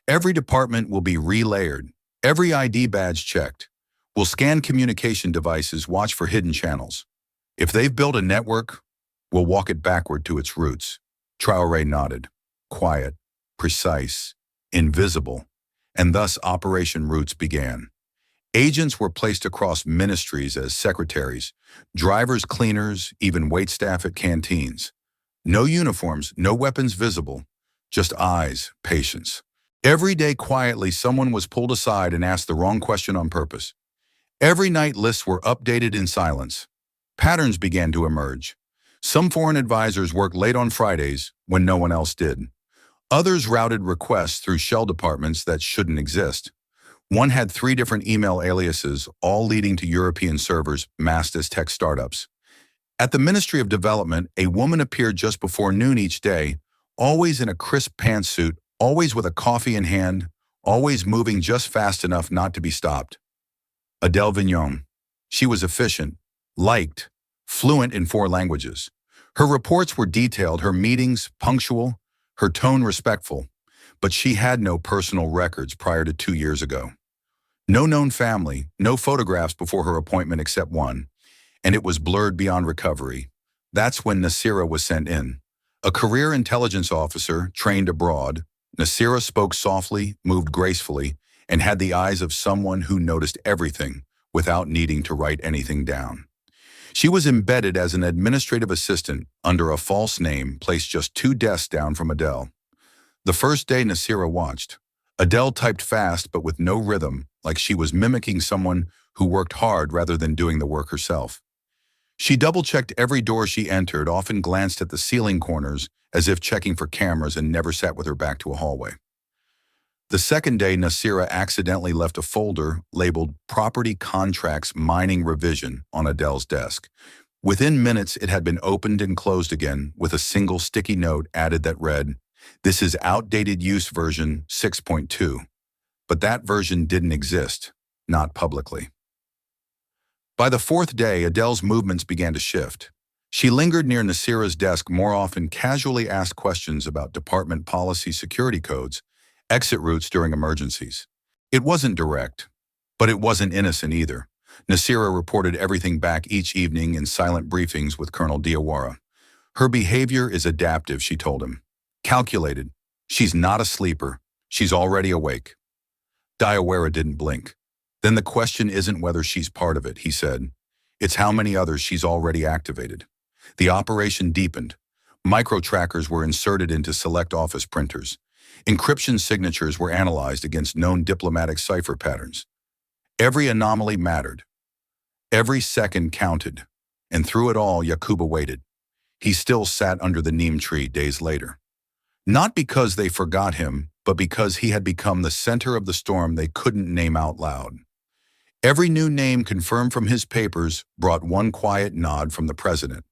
Every department will be relayered, every ID badge checked. We'll scan communication devices, watch for hidden channels. If they've built a network, we'll walk it backward to its roots. Traoré nodded. Quiet, precise, invisible, and thus Operation Roots began. Agents were placed across ministries as secretaries, drivers, cleaners, even waitstaff at canteens. No uniforms, no weapons visible, just eyes, patience. Every day quietly someone was pulled aside and asked the wrong question on purpose. Every night lists were updated in silence. Patterns began to emerge. Some foreign advisors worked late on Fridays when no one else did. Others routed requests through shell departments that shouldn't exist. One had 3 different email aliases, all leading to European servers masked as tech startups. At the Ministry of Development, a woman appeared just before noon each day, always in a crisp pantsuit, always with a coffee in hand, always moving just fast enough not to be stopped. Adele Vignon. She was efficient, liked, fluent in 4 languages. Her reports were detailed, her meetings punctual, her tone respectful, but she had no personal records prior to 2 years ago. No known family, no photographs before her appointment except one, and it was blurred beyond recovery. That's when Nasira was sent in. A career intelligence officer trained abroad, Nasira spoke softly, moved gracefully, and had the eyes of someone who noticed everything without needing to write anything down. She was embedded as an administrative assistant under a false name placed just 2 desks down from Adele. The first day Nasira watched, Adele typed fast but with no rhythm, like she was mimicking someone who worked hard rather than doing the work herself. She double-checked every door she entered, often glanced at the ceiling corners as if checking for cameras, and never sat with her back to a hallway. The second day, Nasira accidentally left a folder labeled Property Contracts Mining Revision on Adele's desk. Within minutes, it had been opened and closed again with a single sticky note added that read, "This is outdated use version 6.2. But that version didn't exist, not publicly. By the fourth day, Adele's movements began to shift. She lingered near Nasira's desk more often, casually asked questions about department policy, security codes, exit routes during emergencies. It wasn't direct, but it wasn't innocent either. Nasira reported everything back each evening in silent briefings with Colonel Diawara. Her behavior is adaptive, she told him. Calculated. She's not a sleeper. She's already awake. Diawara didn't blink. Then the question isn't whether she's part of it, he said. It's how many others she's already activated. The operation deepened. Micro-trackers were inserted into select office printers. Encryption signatures were analyzed against known diplomatic cipher patterns. Every anomaly mattered. Every second counted. And through it all, Yakuba waited. He still sat under the neem tree days later. Not because they forgot him, but because he had become the center of the storm they couldn't name out loud. Every new name confirmed from his papers brought one quiet nod from the president.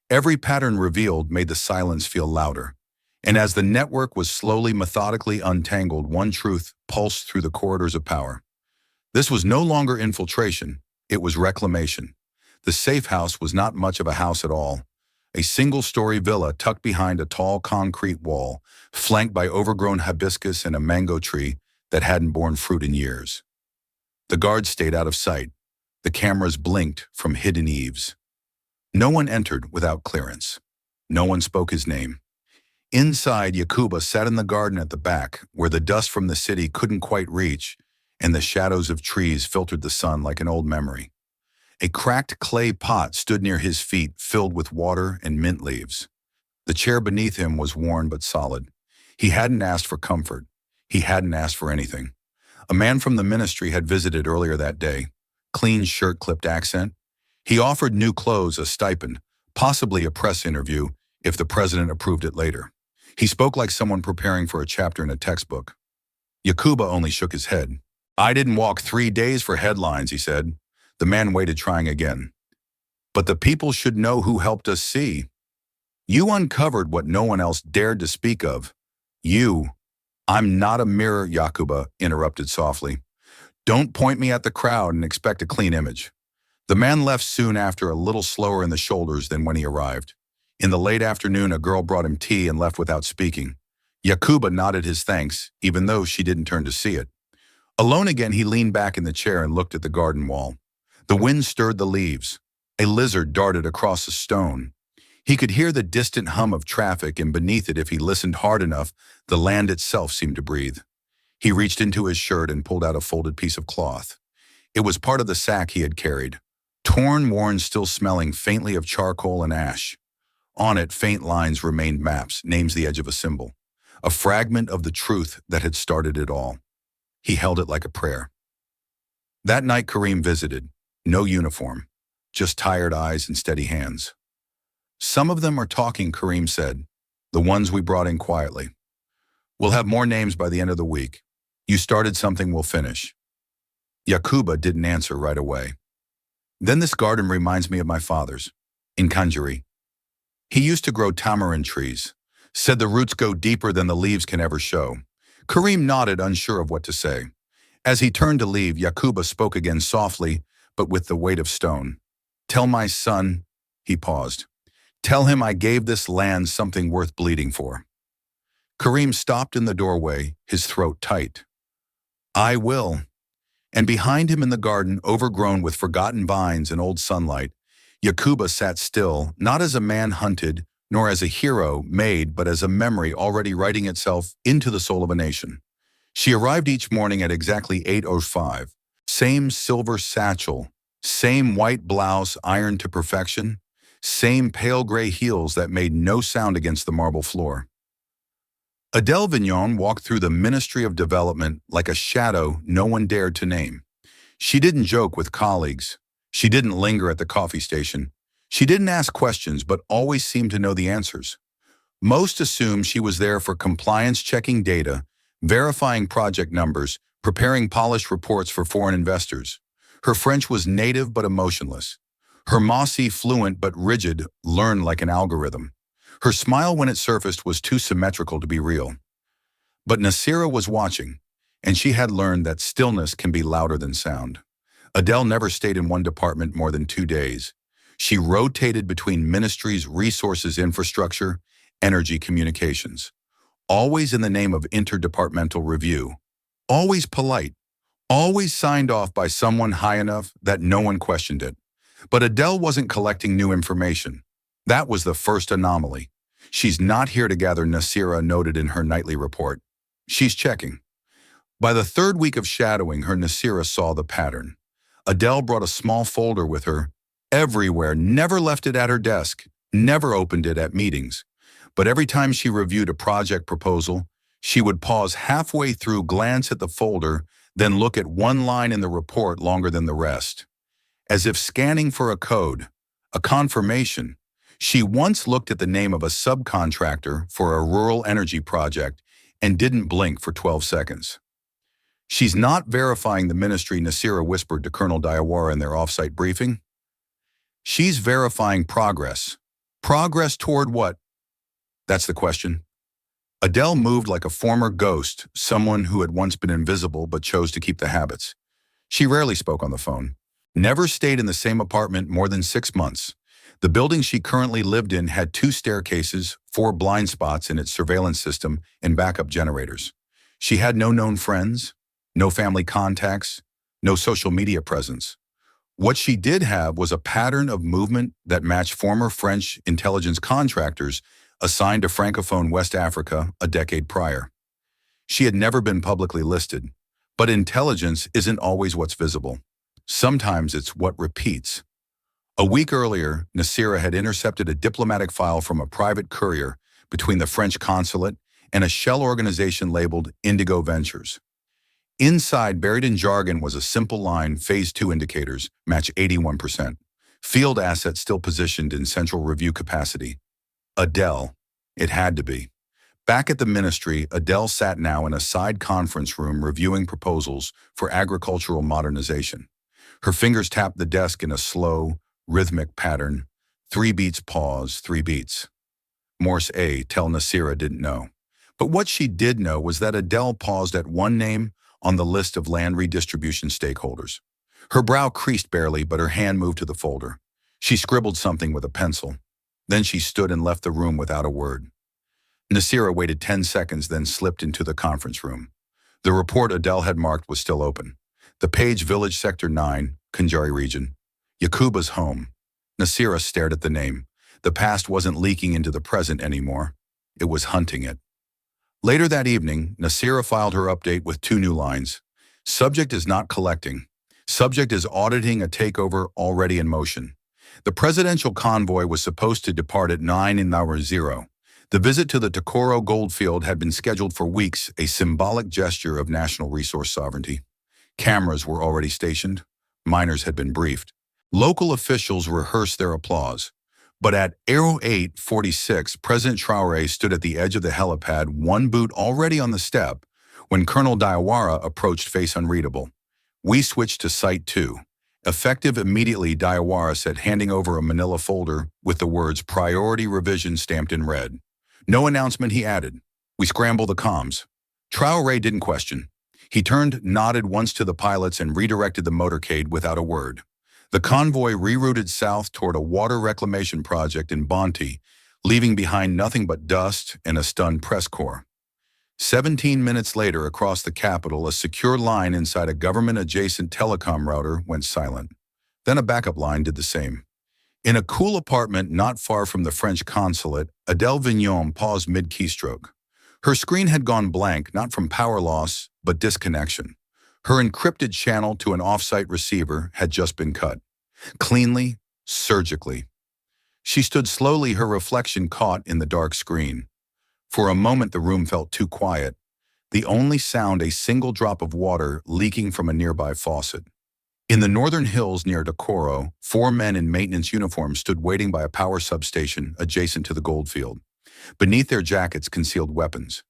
Every pattern revealed made the silence feel louder. And as the network was slowly, methodically untangled, one truth pulsed through the corridors of power. This was no longer infiltration, it was reclamation. The safe house was not much of a house at all. A single-story villa tucked behind a tall concrete wall, flanked by overgrown hibiscus and a mango tree that hadn't borne fruit in years. The guards stayed out of sight. The cameras blinked from hidden eaves. No one entered without clearance. No one spoke his name. Inside, Yakuba sat in the garden at the back, where the dust from the city couldn't quite reach, and the shadows of trees filtered the sun like an old memory. A cracked clay pot stood near his feet, filled with water and mint leaves. The chair beneath him was worn but solid. He hadn't asked for comfort. He hadn't asked for anything. A man from the ministry had visited earlier that day. Clean shirt-clipped accent. He offered new clothes, a stipend, possibly a press interview, if the president approved it later. He spoke like someone preparing for a chapter in a textbook. Yakuba only shook his head. I didn't walk 3 days for headlines, he said. The man waited, trying again. But the people should know who helped us see. You uncovered what no one else dared to speak of. You. I'm not a mirror, Yakuba interrupted softly. Don't point me at the crowd and expect a clean image. The man left soon after, a little slower in the shoulders than when he arrived. In the late afternoon, a girl brought him tea and left without speaking. Yakuba nodded his thanks, even though she didn't turn to see it. Alone again, he leaned back in the chair and looked at the garden wall. The wind stirred the leaves. A lizard darted across a stone. He could hear the distant hum of traffic, and beneath it, if he listened hard enough, the land itself seemed to breathe. He reached into his shirt and pulled out a folded piece of cloth. It was part of the sack he had carried. Torn, worn, still smelling faintly of charcoal and ash. On it, faint lines remained maps, names the edge of a symbol. A fragment of the truth that had started it all. He held it like a prayer. That night Karim visited. No uniform, just tired eyes and steady hands. Some of them are talking, Karim said. The ones we brought in quietly. We'll have more names by the end of the week. You started something, we'll finish. Yakuba didn't answer right away. Then this garden reminds me of my father's, in Kanjuri. He used to grow tamarind trees, said the roots go deeper than the leaves can ever show. Karim nodded, unsure of what to say. As he turned to leave, Yakuba spoke again softly, but with the weight of stone. Tell my son, he paused. Tell him I gave this land something worth bleeding for. Karim stopped in the doorway, his throat tight. I will. And behind him in the garden, overgrown with forgotten vines and old sunlight, Yakuba sat still, not as a man hunted, nor as a hero made, but as a memory already writing itself into the soul of a nation. She arrived each morning at exactly 8:05. Same silver satchel, same white blouse ironed to perfection, same pale gray heels that made no sound against the marble floor. Adele Vignon walked through the Ministry of Development like a shadow no one dared to name. She didn't joke with colleagues. She didn't linger at the coffee station. She didn't ask questions, but always seemed to know the answers. Most assumed she was there for compliance, checking data, verifying project numbers, preparing polished reports for foreign investors. Her French was native but emotionless. Her Mossy fluent but rigid, learned like an algorithm. Her smile when it surfaced was too symmetrical to be real. But Nasira was watching, and she had learned that stillness can be louder than sound. Adele never stayed in one department more than 2 days. She rotated between ministries, resources, infrastructure, energy, communications, always in the name of interdepartmental review, always polite, always signed off by someone high enough that no one questioned it. But Adele wasn't collecting new information. That was the first anomaly. She's not here to gather, Nasira noted in her nightly report. She's checking. By the 3rd week of shadowing her, Nasira saw the pattern. Adele brought a small folder with her, everywhere, never left it at her desk, never opened it at meetings. But every time she reviewed a project proposal, she would pause halfway through, glance at the folder, then look at one line in the report longer than the rest. As if scanning for a code, a confirmation. She once looked at the name of a subcontractor for a rural energy project and didn't blink for 12 seconds. She's not verifying the ministry, Nasira whispered to Colonel Diawara in their off-site briefing. She's verifying progress. Progress toward what? That's the question. Adele moved like a former ghost, someone who had once been invisible but chose to keep the habits. She rarely spoke on the phone, never stayed in the same apartment more than 6 months. The building she currently lived in had 2 staircases, 4 blind spots in its surveillance system, and backup generators. She had no known friends, no family contacts, no social media presence. What she did have was a pattern of movement that matched former French intelligence contractors assigned to Francophone West Africa a decade prior. She had never been publicly listed, but intelligence isn't always what's visible. Sometimes it's what repeats. A week earlier, Nasira had intercepted a diplomatic file from a private courier between the French consulate and a shell organization labeled Indigo Ventures. Inside, buried in jargon, was a simple line: Phase 2 indicators match 81%. Field assets still positioned in central review capacity. Adele. It had to be. Back at the ministry, Adele sat now in a side conference room reviewing proposals for agricultural modernization. Her fingers tapped the desk in a slow, rhythmic pattern. 3 beats, pause, 3 beats. Morse A, tell Nasira didn't know. But what she did know was that Adele paused at one name on the list of land redistribution stakeholders. Her brow creased barely, but her hand moved to the folder. She scribbled something with a pencil. Then she stood and left the room without a word. Nasira waited 10 seconds, then slipped into the conference room. The report Adele had marked was still open. The page: Village Sector 9, Kanjari region. Yakuba's home. Nasira stared at the name. The past wasn't leaking into the present anymore. It was hunting it. Later that evening, Nasira filed her update with 2 new lines. Subject is not collecting. Subject is auditing a takeover already in motion. The presidential convoy was supposed to depart at 9:00. The visit to the Tokoro goldfield had been scheduled for weeks, a symbolic gesture of national resource sovereignty. Cameras were already stationed. Miners had been briefed. Local officials rehearsed their applause. But at 08:46, President Traoré stood at the edge of the helipad, one boot already on the step, when Colonel Diawara approached, face unreadable. We switched to Site 2. Effective immediately, Diawara said, handing over a manila folder with the words "Priority Revision" stamped in red. No announcement, he added. We scramble the comms. Traoré didn't question. He turned, nodded once to the pilots, and redirected the motorcade without a word. The convoy rerouted south toward a water reclamation project in Bonti, leaving behind nothing but dust and a stunned press corps. 17 minutes later, across the capital, a secure line inside a government-adjacent telecom router went silent. Then a backup line did the same. In a cool apartment not far from the French consulate, Adèle Vignon paused mid-keystroke. Her screen had gone blank, not from power loss, but disconnection. Her encrypted channel to an off-site receiver had just been cut. Cleanly, surgically. She stood slowly, her reflection caught in the dark screen. For a moment the room felt too quiet, the only sound a single drop of water leaking from a nearby faucet. In the northern hills near Decorro, 4 men in maintenance uniforms stood waiting by a power substation adjacent to the goldfield. Beneath their jackets concealed weapons.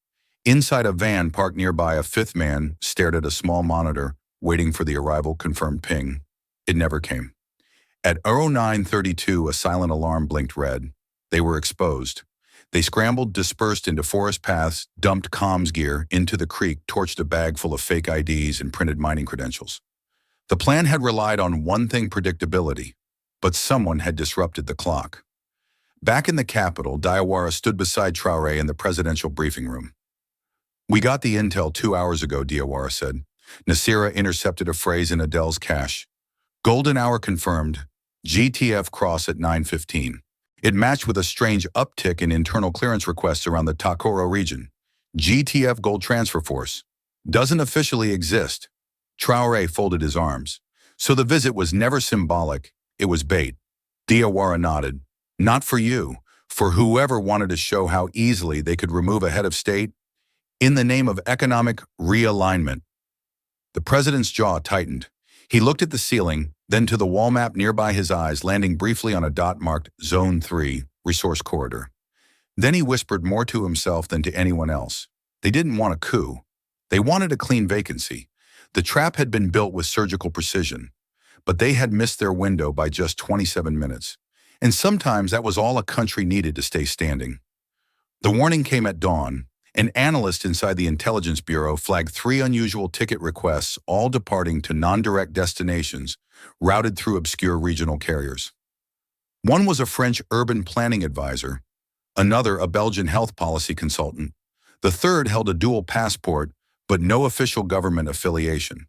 Inside a van parked nearby, a 5th man stared at a small monitor, waiting for the arrival confirmed ping. It never came. At 0932, a silent alarm blinked red. They were exposed. They scrambled, dispersed into forest paths, dumped comms gear into the creek, torched a bag full of fake IDs and printed mining credentials. The plan had relied on one thing: predictability, but someone had disrupted the clock. Back in the capital, Diawara stood beside Traoré in the presidential briefing room. "We got the intel 2 hours ago," Diawara said. Nasira intercepted a phrase in Adele's cache. "Golden hour confirmed. GTF cross at 9:15. It matched with a strange uptick in internal clearance requests around the Takoro region. GTF Gold Transfer Force. Doesn't officially exist." Traoré folded his arms. "So the visit was never symbolic, it was bait." Diawara nodded. "Not for you, for whoever wanted to show how easily they could remove a head of state in the name of economic realignment." The president's jaw tightened. He looked at the ceiling, then to the wall map nearby, his eyes landing briefly on a dot marked Zone 3, Resource Corridor. Then he whispered, more to himself than to anyone else. They didn't want a coup. They wanted a clean vacancy. The trap had been built with surgical precision, but they had missed their window by just 27 minutes. And sometimes that was all a country needed to stay standing. The warning came at dawn. An analyst inside the Intelligence Bureau flagged 3 unusual ticket requests, all departing to non-direct destinations, routed through obscure regional carriers. One was a French urban planning advisor, another a Belgian health policy consultant. The third held a dual passport, but no official government affiliation.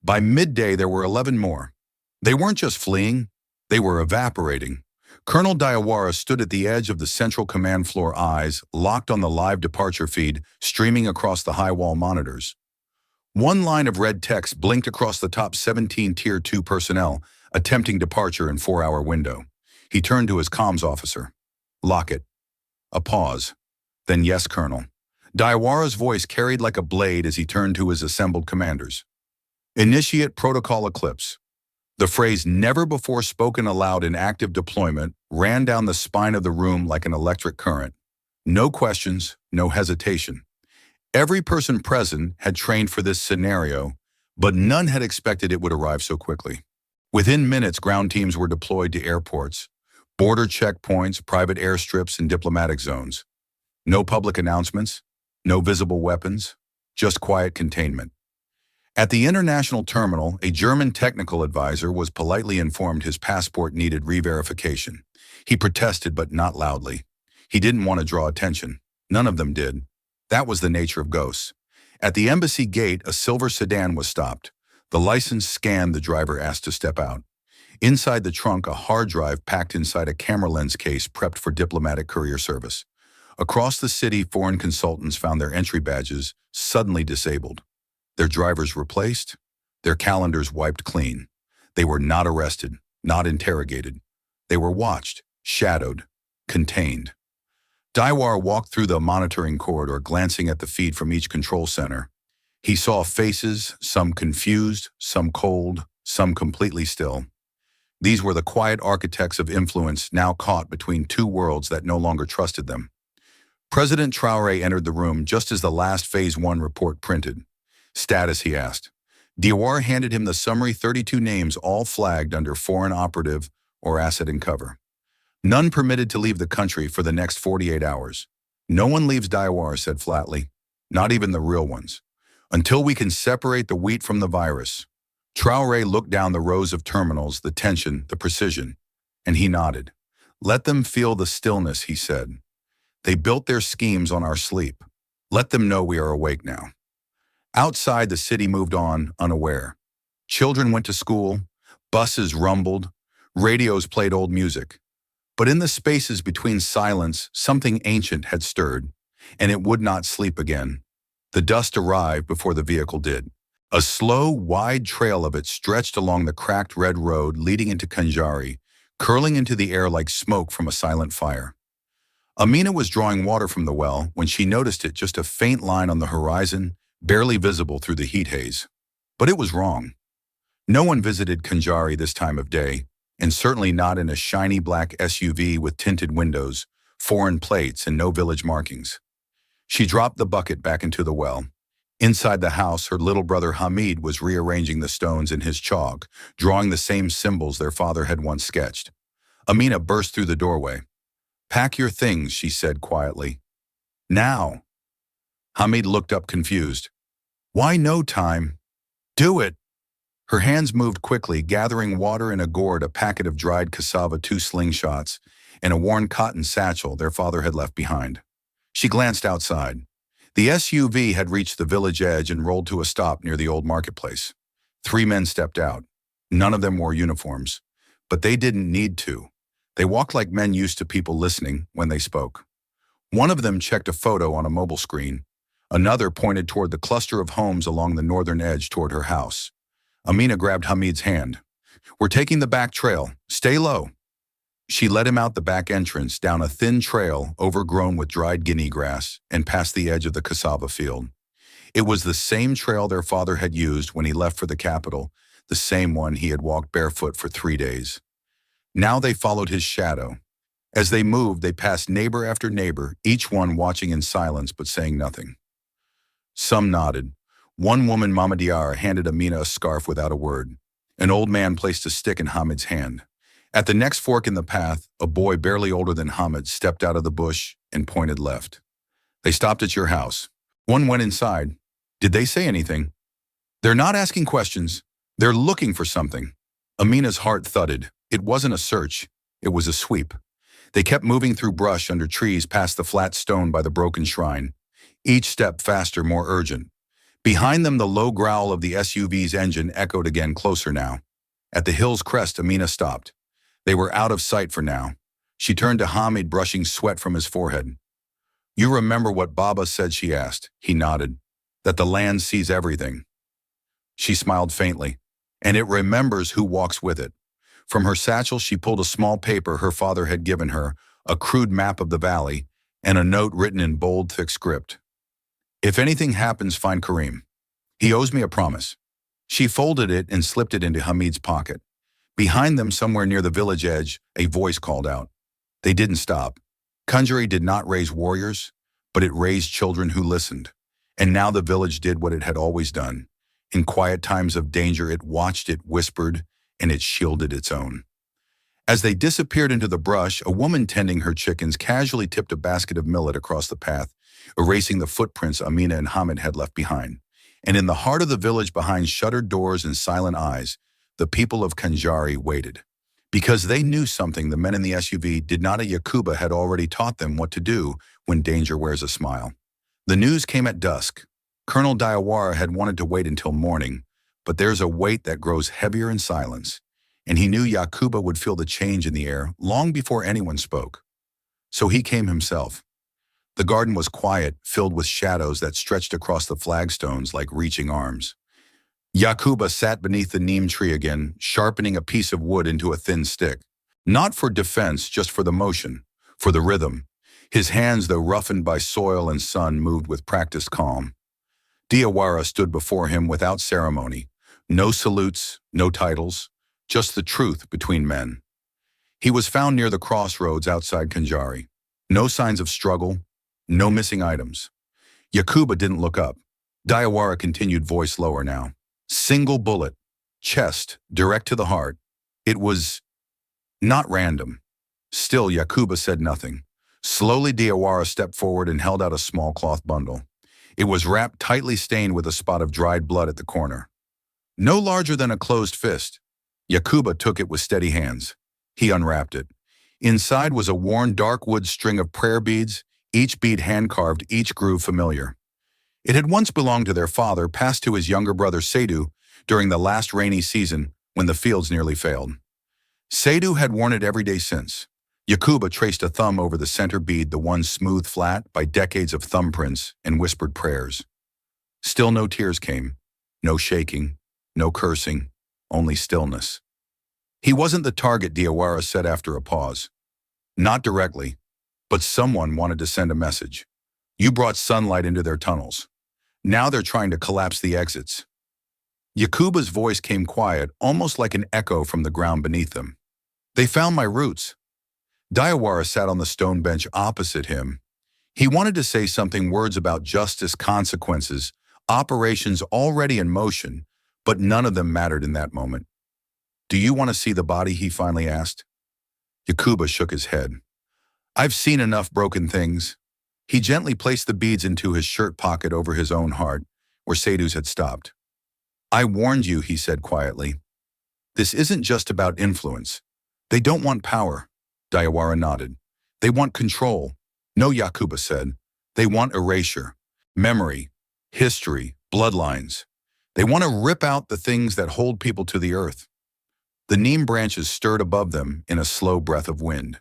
By midday, there were 11 more. They weren't just fleeing, they were evaporating. Colonel Diawara stood at the edge of the central command floor, eyes locked on the live departure feed streaming across the high wall monitors. One line of red text blinked across the top: 17 Tier 2 personnel attempting departure in 4-hour window. He turned to his comms officer. "Lockett." A pause. Then, "Yes, Colonel." Diawara's voice carried like a blade as he turned to his assembled commanders. "Initiate protocol eclipse." The phrase, never before spoken aloud in active deployment, ran down the spine of the room like an electric current. No questions, no hesitation. Every person present had trained for this scenario, but none had expected it would arrive so quickly. Within minutes, ground teams were deployed to airports, border checkpoints, private airstrips, and diplomatic zones. No public announcements, no visible weapons, just quiet containment. At the international terminal, a German technical advisor was politely informed his passport needed re-verification. He protested, but not loudly. He didn't want to draw attention. None of them did. That was the nature of ghosts. At the embassy gate, a silver sedan was stopped. The license scanned, the driver asked to step out. Inside the trunk, a hard drive packed inside a camera lens case prepped for diplomatic courier service. Across the city, foreign consultants found their entry badges suddenly disabled. Their drivers replaced, their calendars wiped clean. They were not arrested, not interrogated. They were watched, shadowed, contained. Diawara walked through the monitoring corridor, glancing at the feed from each control center. He saw faces, some confused, some cold, some completely still. These were the quiet architects of influence, now caught between 2 worlds that no longer trusted them. President Traoré entered the room just as the last Phase 1 report printed. "Status?" he asked. Diawara handed him the summary: 32 names, all flagged under foreign operative or asset in cover. None permitted to leave the country for the next 48 hours. "No one leaves," Diawara said flatly. "Not even the real ones. Until we can separate the wheat from the virus." Traoré looked down the rows of terminals, the tension, the precision, and he nodded. "Let them feel the stillness," he said. "They built their schemes on our sleep. Let them know we are awake now." Outside, the city moved on, unaware. Children went to school, buses rumbled, Radios played old music. But in the spaces between silence, something ancient had stirred, and it would not sleep again. The dust arrived before the vehicle did. A slow, wide trail of it stretched along the cracked red road leading into Kanjari, curling into the air like smoke from a silent fire. Amina was drawing water from the well when she noticed it, just a faint line on the horizon, barely visible through the heat haze. But it was wrong. No one visited Kanjari this time of day, and certainly not in a shiny black SUV with tinted windows, foreign plates, and no village markings. She dropped the bucket back into the well. Inside the house, her little brother Hamid was rearranging the stones in his chalk, drawing the same symbols their father had once sketched. Amina burst through the doorway. "Pack your things," she said quietly. "Now." Hamid looked up confused. "Why no time?" "Do it." Her hands moved quickly, gathering water in a gourd, a packet of dried cassava, 2 slingshots, and a worn cotton satchel their father had left behind. She glanced outside. The SUV had reached the village edge and rolled to a stop near the old marketplace. 3 men stepped out. None of them wore uniforms, but they didn't need to. They walked like men used to people listening when they spoke. One of them checked a photo on a mobile screen. Another pointed toward the cluster of homes along the northern edge toward her house. Amina grabbed Hamid's hand. "We're taking the back trail. Stay low." She led him out the back entrance, down a thin trail overgrown with dried guinea grass, and past the edge of the cassava field. It was the same trail their father had used when he left for the capital, the same one he had walked barefoot for 3 days. Now they followed his shadow. As they moved, they passed neighbor after neighbor, each one watching in silence but saying nothing. Some nodded. One woman, Mama Diarra, handed Amina a scarf without a word. An old man placed a stick in Hamid's hand. At the next fork in the path, a boy barely older than Hamid stepped out of the bush and pointed left. "They stopped at your house." One went inside. "Did they say anything?" "They're not asking questions. They're looking for something." Amina's heart thudded. It wasn't a search. It was a sweep. They kept moving through brush under trees past the flat stone by the broken shrine. Each step faster, more urgent. Behind them, the low growl of the SUV's engine echoed again, closer now. At the hill's crest, Amina stopped. They were out of sight for now. She turned to Hamid, brushing sweat from his forehead. "You remember what Baba said?" she asked. He nodded. "That the land sees everything." She smiled faintly. "And it remembers who walks with it." From her satchel, she pulled a small paper her father had given her, a crude map of the valley, and a note written in bold, thick script. "If anything happens, find Karim. He owes me a promise." She folded it and slipped it into Hamid's pocket. Behind them, somewhere near the village edge, a voice called out. They didn't stop. Kanjari did not raise warriors, but it raised children who listened. And now the village did what it had always done. In quiet times of danger, it watched, it whispered, and it shielded its own. As they disappeared into the brush, a woman tending her chickens casually tipped a basket of millet across the path, erasing the footprints Amina and Hamid had left behind. And in the heart of the village, behind shuttered doors and silent eyes, the people of Kanjari waited. Because they knew something the men in the SUV did not. Yakuba had already taught them what to do when danger wears a smile. The news came at dusk. Colonel Diawara had wanted to wait until morning, but there's a weight that grows heavier in silence, and he knew Yakuba would feel the change in the air long before anyone spoke. So he came himself. The garden was quiet, filled with shadows that stretched across the flagstones like reaching arms. Yakuba sat beneath the neem tree again, sharpening a piece of wood into a thin stick. Not for defense, just for the motion, for the rhythm. His hands, though roughened by soil and sun, moved with practiced calm. Diawara stood before him without ceremony. No salutes, no titles, just the truth between men. He was found near the crossroads outside Kanjari. No signs of struggle, no missing items. Yakuba didn't look up. Diawara continued, voice lower now. Single bullet, chest, direct to the heart. It was not random. Still, Yakuba said nothing. Slowly, Diawara stepped forward and held out a small cloth bundle. It was wrapped tightly, stained with a spot of dried blood at the corner. No larger than a closed fist. Yakuba took it with steady hands. He unwrapped it. Inside was a worn dark wood string of prayer beads, each bead hand-carved, each groove familiar. It had once belonged to their father, passed to his younger brother Seydu during the last rainy season when the fields nearly failed. Sadhu had worn it every day since. Yakuba traced a thumb over the center bead, the one smoothed flat by decades of thumbprints and whispered prayers. Still no tears came, no shaking, no cursing, only stillness. He wasn't the target, Diawara said after a pause. Not directly, but someone wanted to send a message. You brought sunlight into their tunnels. Now they're trying to collapse the exits. Yakuba's voice came quiet, almost like an echo from the ground beneath them. They found my roots. Diawara sat on the stone bench opposite him. He wanted to say something, words about justice, consequences, operations already in motion, but none of them mattered in that moment. Do you want to see the body? He finally asked. Yakuba shook his head. I've seen enough broken things. He gently placed the beads into his shirt pocket over his own heart, where Sadhu's had stopped. I warned you, he said quietly. This isn't just about influence. They don't want power. Diawara nodded. They want control. No, Yakuba said. They want erasure, memory, history, bloodlines. They want to rip out the things that hold people to the earth. The neem branches stirred above them in a slow breath of wind.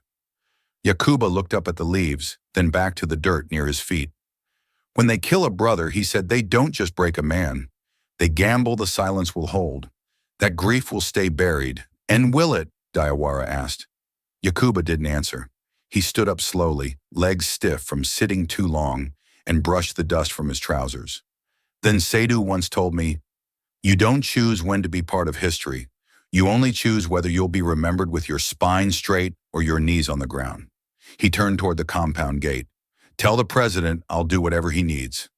Yakuba looked up at the leaves, then back to the dirt near his feet. When they kill a brother, he said, they don't just break a man. They gamble the silence will hold. That grief will stay buried. And will it? Diawara asked. Yakuba didn't answer. He stood up slowly, legs stiff from sitting too long, and brushed the dust from his trousers. Then Sadhu once told me, you don't choose when to be part of history. You only choose whether you'll be remembered with your spine straight or your knees on the ground. He turned toward the compound gate. Tell the president I'll do whatever he needs.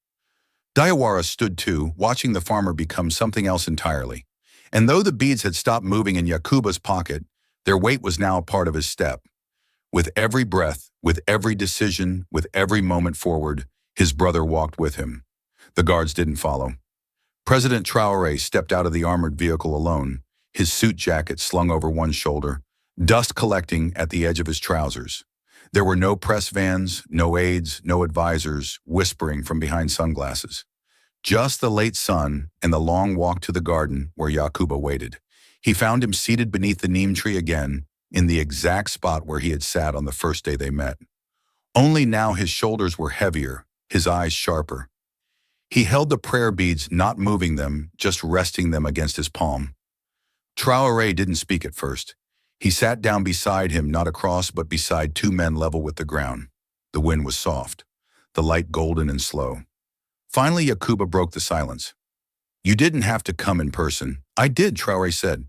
Diawara stood too, watching the farmer become something else entirely. And though the beads had stopped moving in Yakuba's pocket, their weight was now a part of his step. With every breath, with every decision, with every moment forward, his brother walked with him. The guards didn't follow. President Traoré stepped out of the armored vehicle alone, his suit jacket slung over one shoulder, dust collecting at the edge of his trousers. There were no press vans, no aides, no advisors, whispering from behind sunglasses. Just the late sun and the long walk to the garden where Yakuba waited. He found him seated beneath the neem tree again, in the exact spot where he had sat on the first day they met. Only now his shoulders were heavier, his eyes sharper. He held the prayer beads, not moving them, just resting them against his palm. Traoré didn't speak at first. He sat down beside him, not across, but beside two men level with the ground. The wind was soft, the light golden and slow. Finally, Yakuba broke the silence. You didn't have to come in person. I did, Traoré said.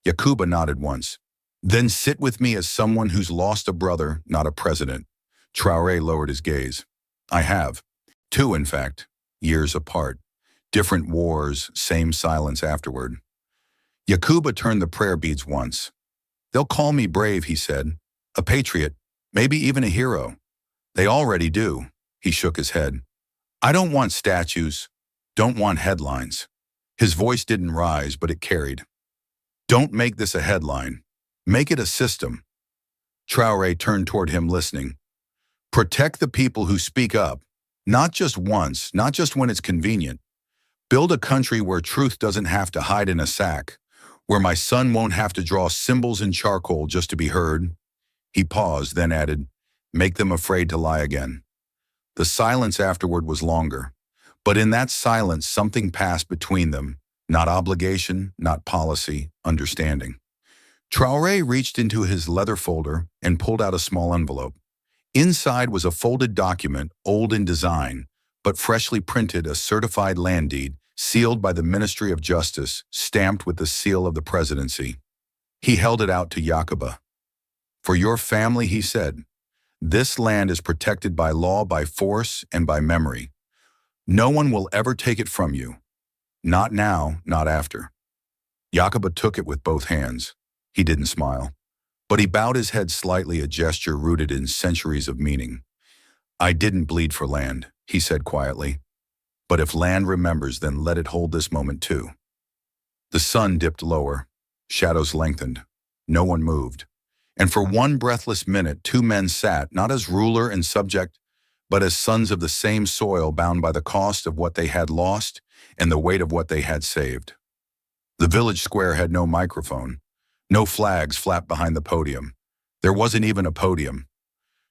Yakuba nodded once. Then sit with me as someone who's lost a brother, not a president. Traoré lowered his gaze. I have. Two, in fact, years apart. Different wars, same silence afterward. Yakuba turned the prayer beads once. They'll call me brave, he said. A patriot, maybe even a hero. They already do. He shook his head. I don't want statues, don't want headlines. His voice didn't rise, but it carried. Don't make this a headline. Make it a system. Traoré turned toward him, listening. Protect the people who speak up, not just once, not just when it's convenient. Build a country where truth doesn't have to hide in a sack, where my son won't have to draw symbols in charcoal just to be heard. He paused, then added, make them afraid to lie again. The silence afterward was longer, but in that silence something passed between them, not obligation, not policy, understanding. Traoré reached into his leather folder and pulled out a small envelope. Inside was a folded document, old in design, but freshly printed, a certified land deed, sealed by the Ministry of Justice, stamped with the seal of the presidency. He held it out to Yakuba. For your family, he said, this land is protected by law, by force, and by memory. No one will ever take it from you. Not now, not after. Yakuba took it with both hands. He didn't smile, but he bowed his head slightly, a gesture rooted in centuries of meaning. I didn't bleed for land, he said quietly. But if land remembers, then let it hold this moment too. The sun dipped lower. Shadows lengthened. No one moved. And for one breathless minute, two men sat, not as ruler and subject, but as sons of the same soil, bound by the cost of what they had lost and the weight of what they had saved. The village square had no microphone, No flags flapped behind the podium. There wasn't even a podium.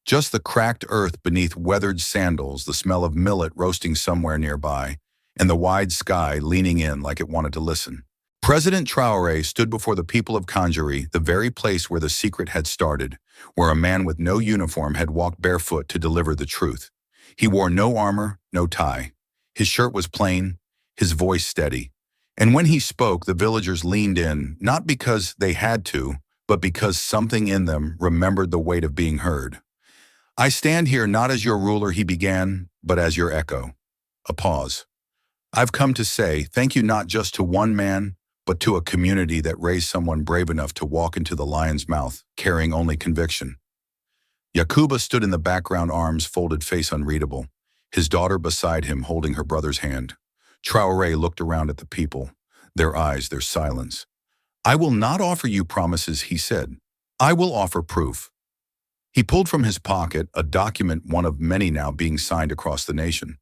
Just the cracked earth beneath weathered sandals, the smell of millet roasting somewhere nearby, and the wide sky leaning in like it wanted to listen. President Traoré stood before the people of Conjuri, the very place where the secret had started, where a man with no uniform had walked barefoot to deliver the truth. He wore no armor, no tie. His shirt was plain, his voice steady. And when he spoke, the villagers leaned in, not because they had to, but because something in them remembered the weight of being heard. I stand here not as your ruler, he began, but as your echo. A pause. I've come to say thank you not just to one man, but to a community that raised someone brave enough to walk into the lion's mouth, carrying only conviction. Yakuba stood in the background, arms folded, face unreadable, his daughter beside him holding her brother's hand. Traoré looked around at the people, their eyes, their silence. I will not offer you promises, he said. I will offer proof. He pulled from his pocket a document, one of many now being signed across the nation.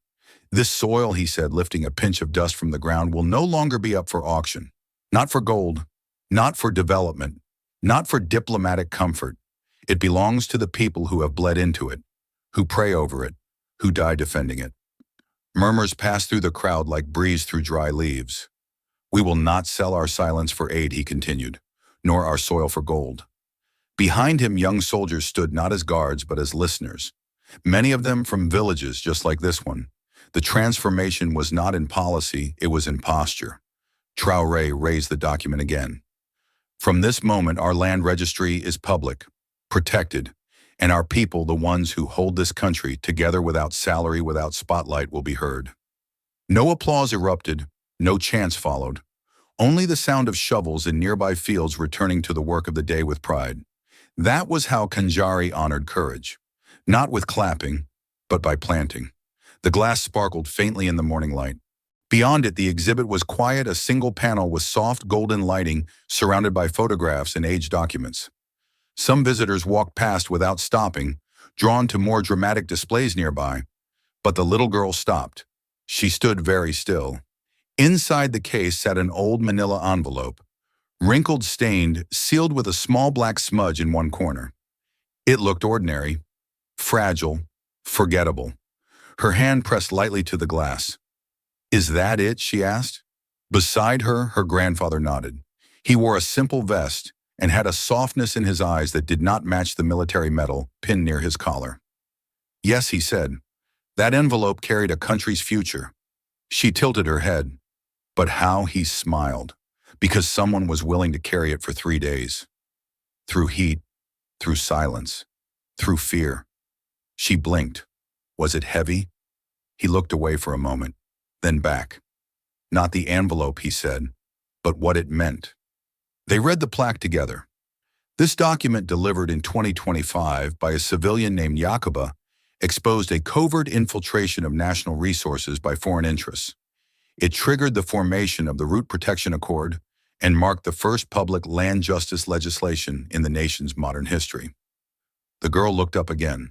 This soil, he said, lifting a pinch of dust from the ground, will no longer be up for auction. Not for gold, not for development, not for diplomatic comfort. It belongs to the people who have bled into it, who pray over it, who die defending it. Murmurs passed through the crowd like breeze through dry leaves. We will not sell our silence for aid, he continued, nor our soil for gold. Behind him, young soldiers stood not as guards, but as listeners. Many of them from villages just like this one. The transformation was not in policy, it was in posture. Traoré raised the document again. From this moment, our land registry is public, protected, and our people, the ones who hold this country together without salary, without spotlight, will be heard. No applause erupted, no chants followed. Only the sound of shovels in nearby fields returning to the work of the day with pride. That was how Conjari honored courage. Not with clapping, but by planting. The glass sparkled faintly in the morning light. Beyond it, the exhibit was quiet, a single panel with soft golden lighting surrounded by photographs and aged documents. Some visitors walked past without stopping, drawn to more dramatic displays nearby. But the little girl stopped. She stood very still. Inside the case sat an old manila envelope, wrinkled, stained, sealed with a small black smudge in one corner. It looked ordinary, fragile, forgettable. Her hand pressed lightly to the glass. Is that it? She asked. Beside her, her grandfather nodded. He wore a simple vest and had a softness in his eyes that did not match the military medal pinned near his collar. Yes, he said. That envelope carried a country's future. She tilted her head. But how he smiled, because someone was willing to carry it for 3 days. Through heat, through silence, through fear. She blinked. Was it heavy? He looked away for a moment, then back. Not the envelope, he said, but what it meant. They read the plaque together. This document, delivered in 2025 by a civilian named Yakuba, exposed a covert infiltration of national resources by foreign interests. It triggered the formation of the Root Protection Accord and marked the first public land justice legislation in the nation's modern history. The girl looked up again.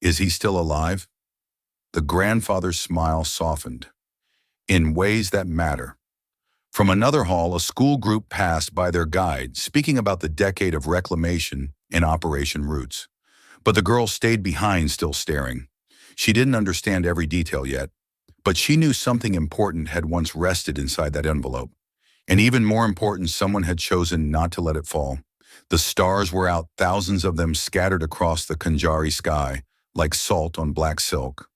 Is he still alive? The grandfather's smile softened. In ways that matter. From another hall, a school group passed by their guide, speaking about the decade of reclamation in Operation Roots. But the girl stayed behind, still staring. She didn't understand every detail yet, but she knew something important had once rested inside that envelope. And even more important, someone had chosen not to let it fall. The stars were out, thousands of them scattered across the Conjari sky, like salt on black silk.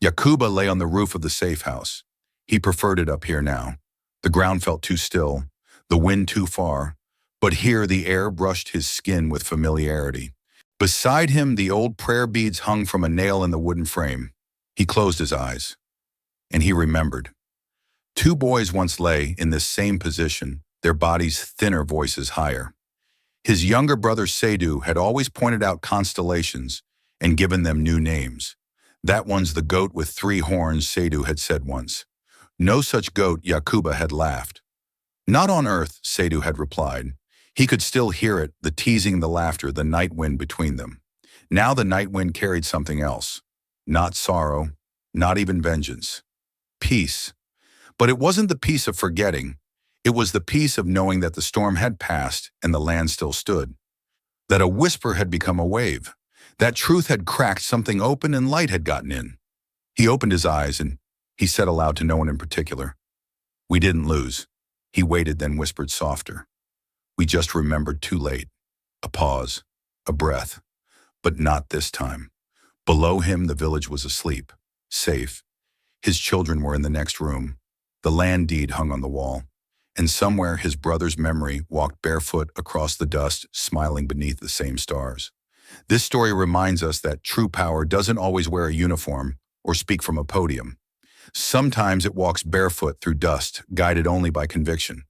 Yakuba lay on the roof of the safe house. He preferred it up here now. The ground felt too still, the wind too far, but here the air brushed his skin with familiarity. Beside him, the old prayer beads hung from a nail in the wooden frame. He closed his eyes, and he remembered. 2 boys once lay in this same position, their bodies thinner, voices higher. His younger brother Seydou had always pointed out constellations and given them new names. That one's the goat with 3 horns, Seydou had said once. No such goat, Yakuba had laughed. Not on earth, Seydou had replied. He could still hear it, the teasing, the laughter, the night wind between them. Now the night wind carried something else. Not sorrow, not even vengeance. Peace. But it wasn't the peace of forgetting. It was the peace of knowing that the storm had passed and the land still stood, that a whisper had become a wave, that truth had cracked something open and light had gotten in. He opened his eyes and he said aloud to no one in particular, "We didn't lose." He waited, then whispered softer, "We just remembered too late." A pause, a breath, but not this time. Below him, the village was asleep, safe. His children were in the next room. The land deed hung on the wall. And somewhere his brother's memory walked barefoot across the dust, smiling beneath the same stars. This story reminds us that true power doesn't always wear a uniform or speak from a podium. Sometimes it walks barefoot through dust, guided only by conviction.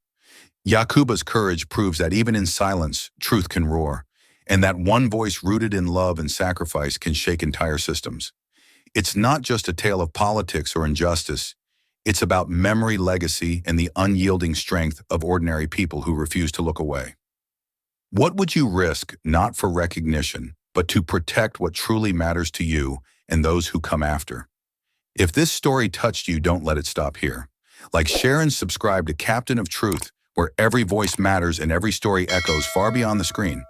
Yakuba's courage proves that even in silence, truth can roar, and that one voice rooted in love and sacrifice can shake entire systems. It's not just a tale of politics or injustice. It's about memory, legacy, and the unyielding strength of ordinary people who refuse to look away. What would you risk, not for recognition, but to protect what truly matters to you and those who come after? If this story touched you, don't let it stop here. Like, share, and subscribe to Captain of Truth, where every voice matters and every story echoes far beyond the screen.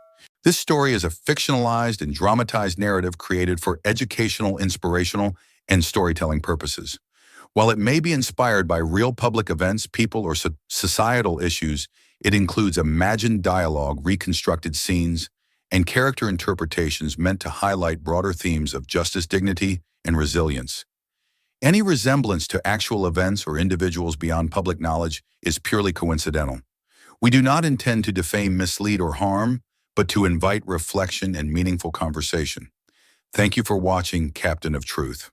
This story is a fictionalized and dramatized narrative created for educational, inspirational, and storytelling purposes. While it may be inspired by real public events, people, or societal issues, it includes imagined dialogue, reconstructed scenes, and character interpretations meant to highlight broader themes of justice, dignity, and resilience. Any resemblance to actual events or individuals beyond public knowledge is purely coincidental. We do not intend to defame, mislead, or harm, but to invite reflection and meaningful conversation. Thank you for watching Captain of Truth.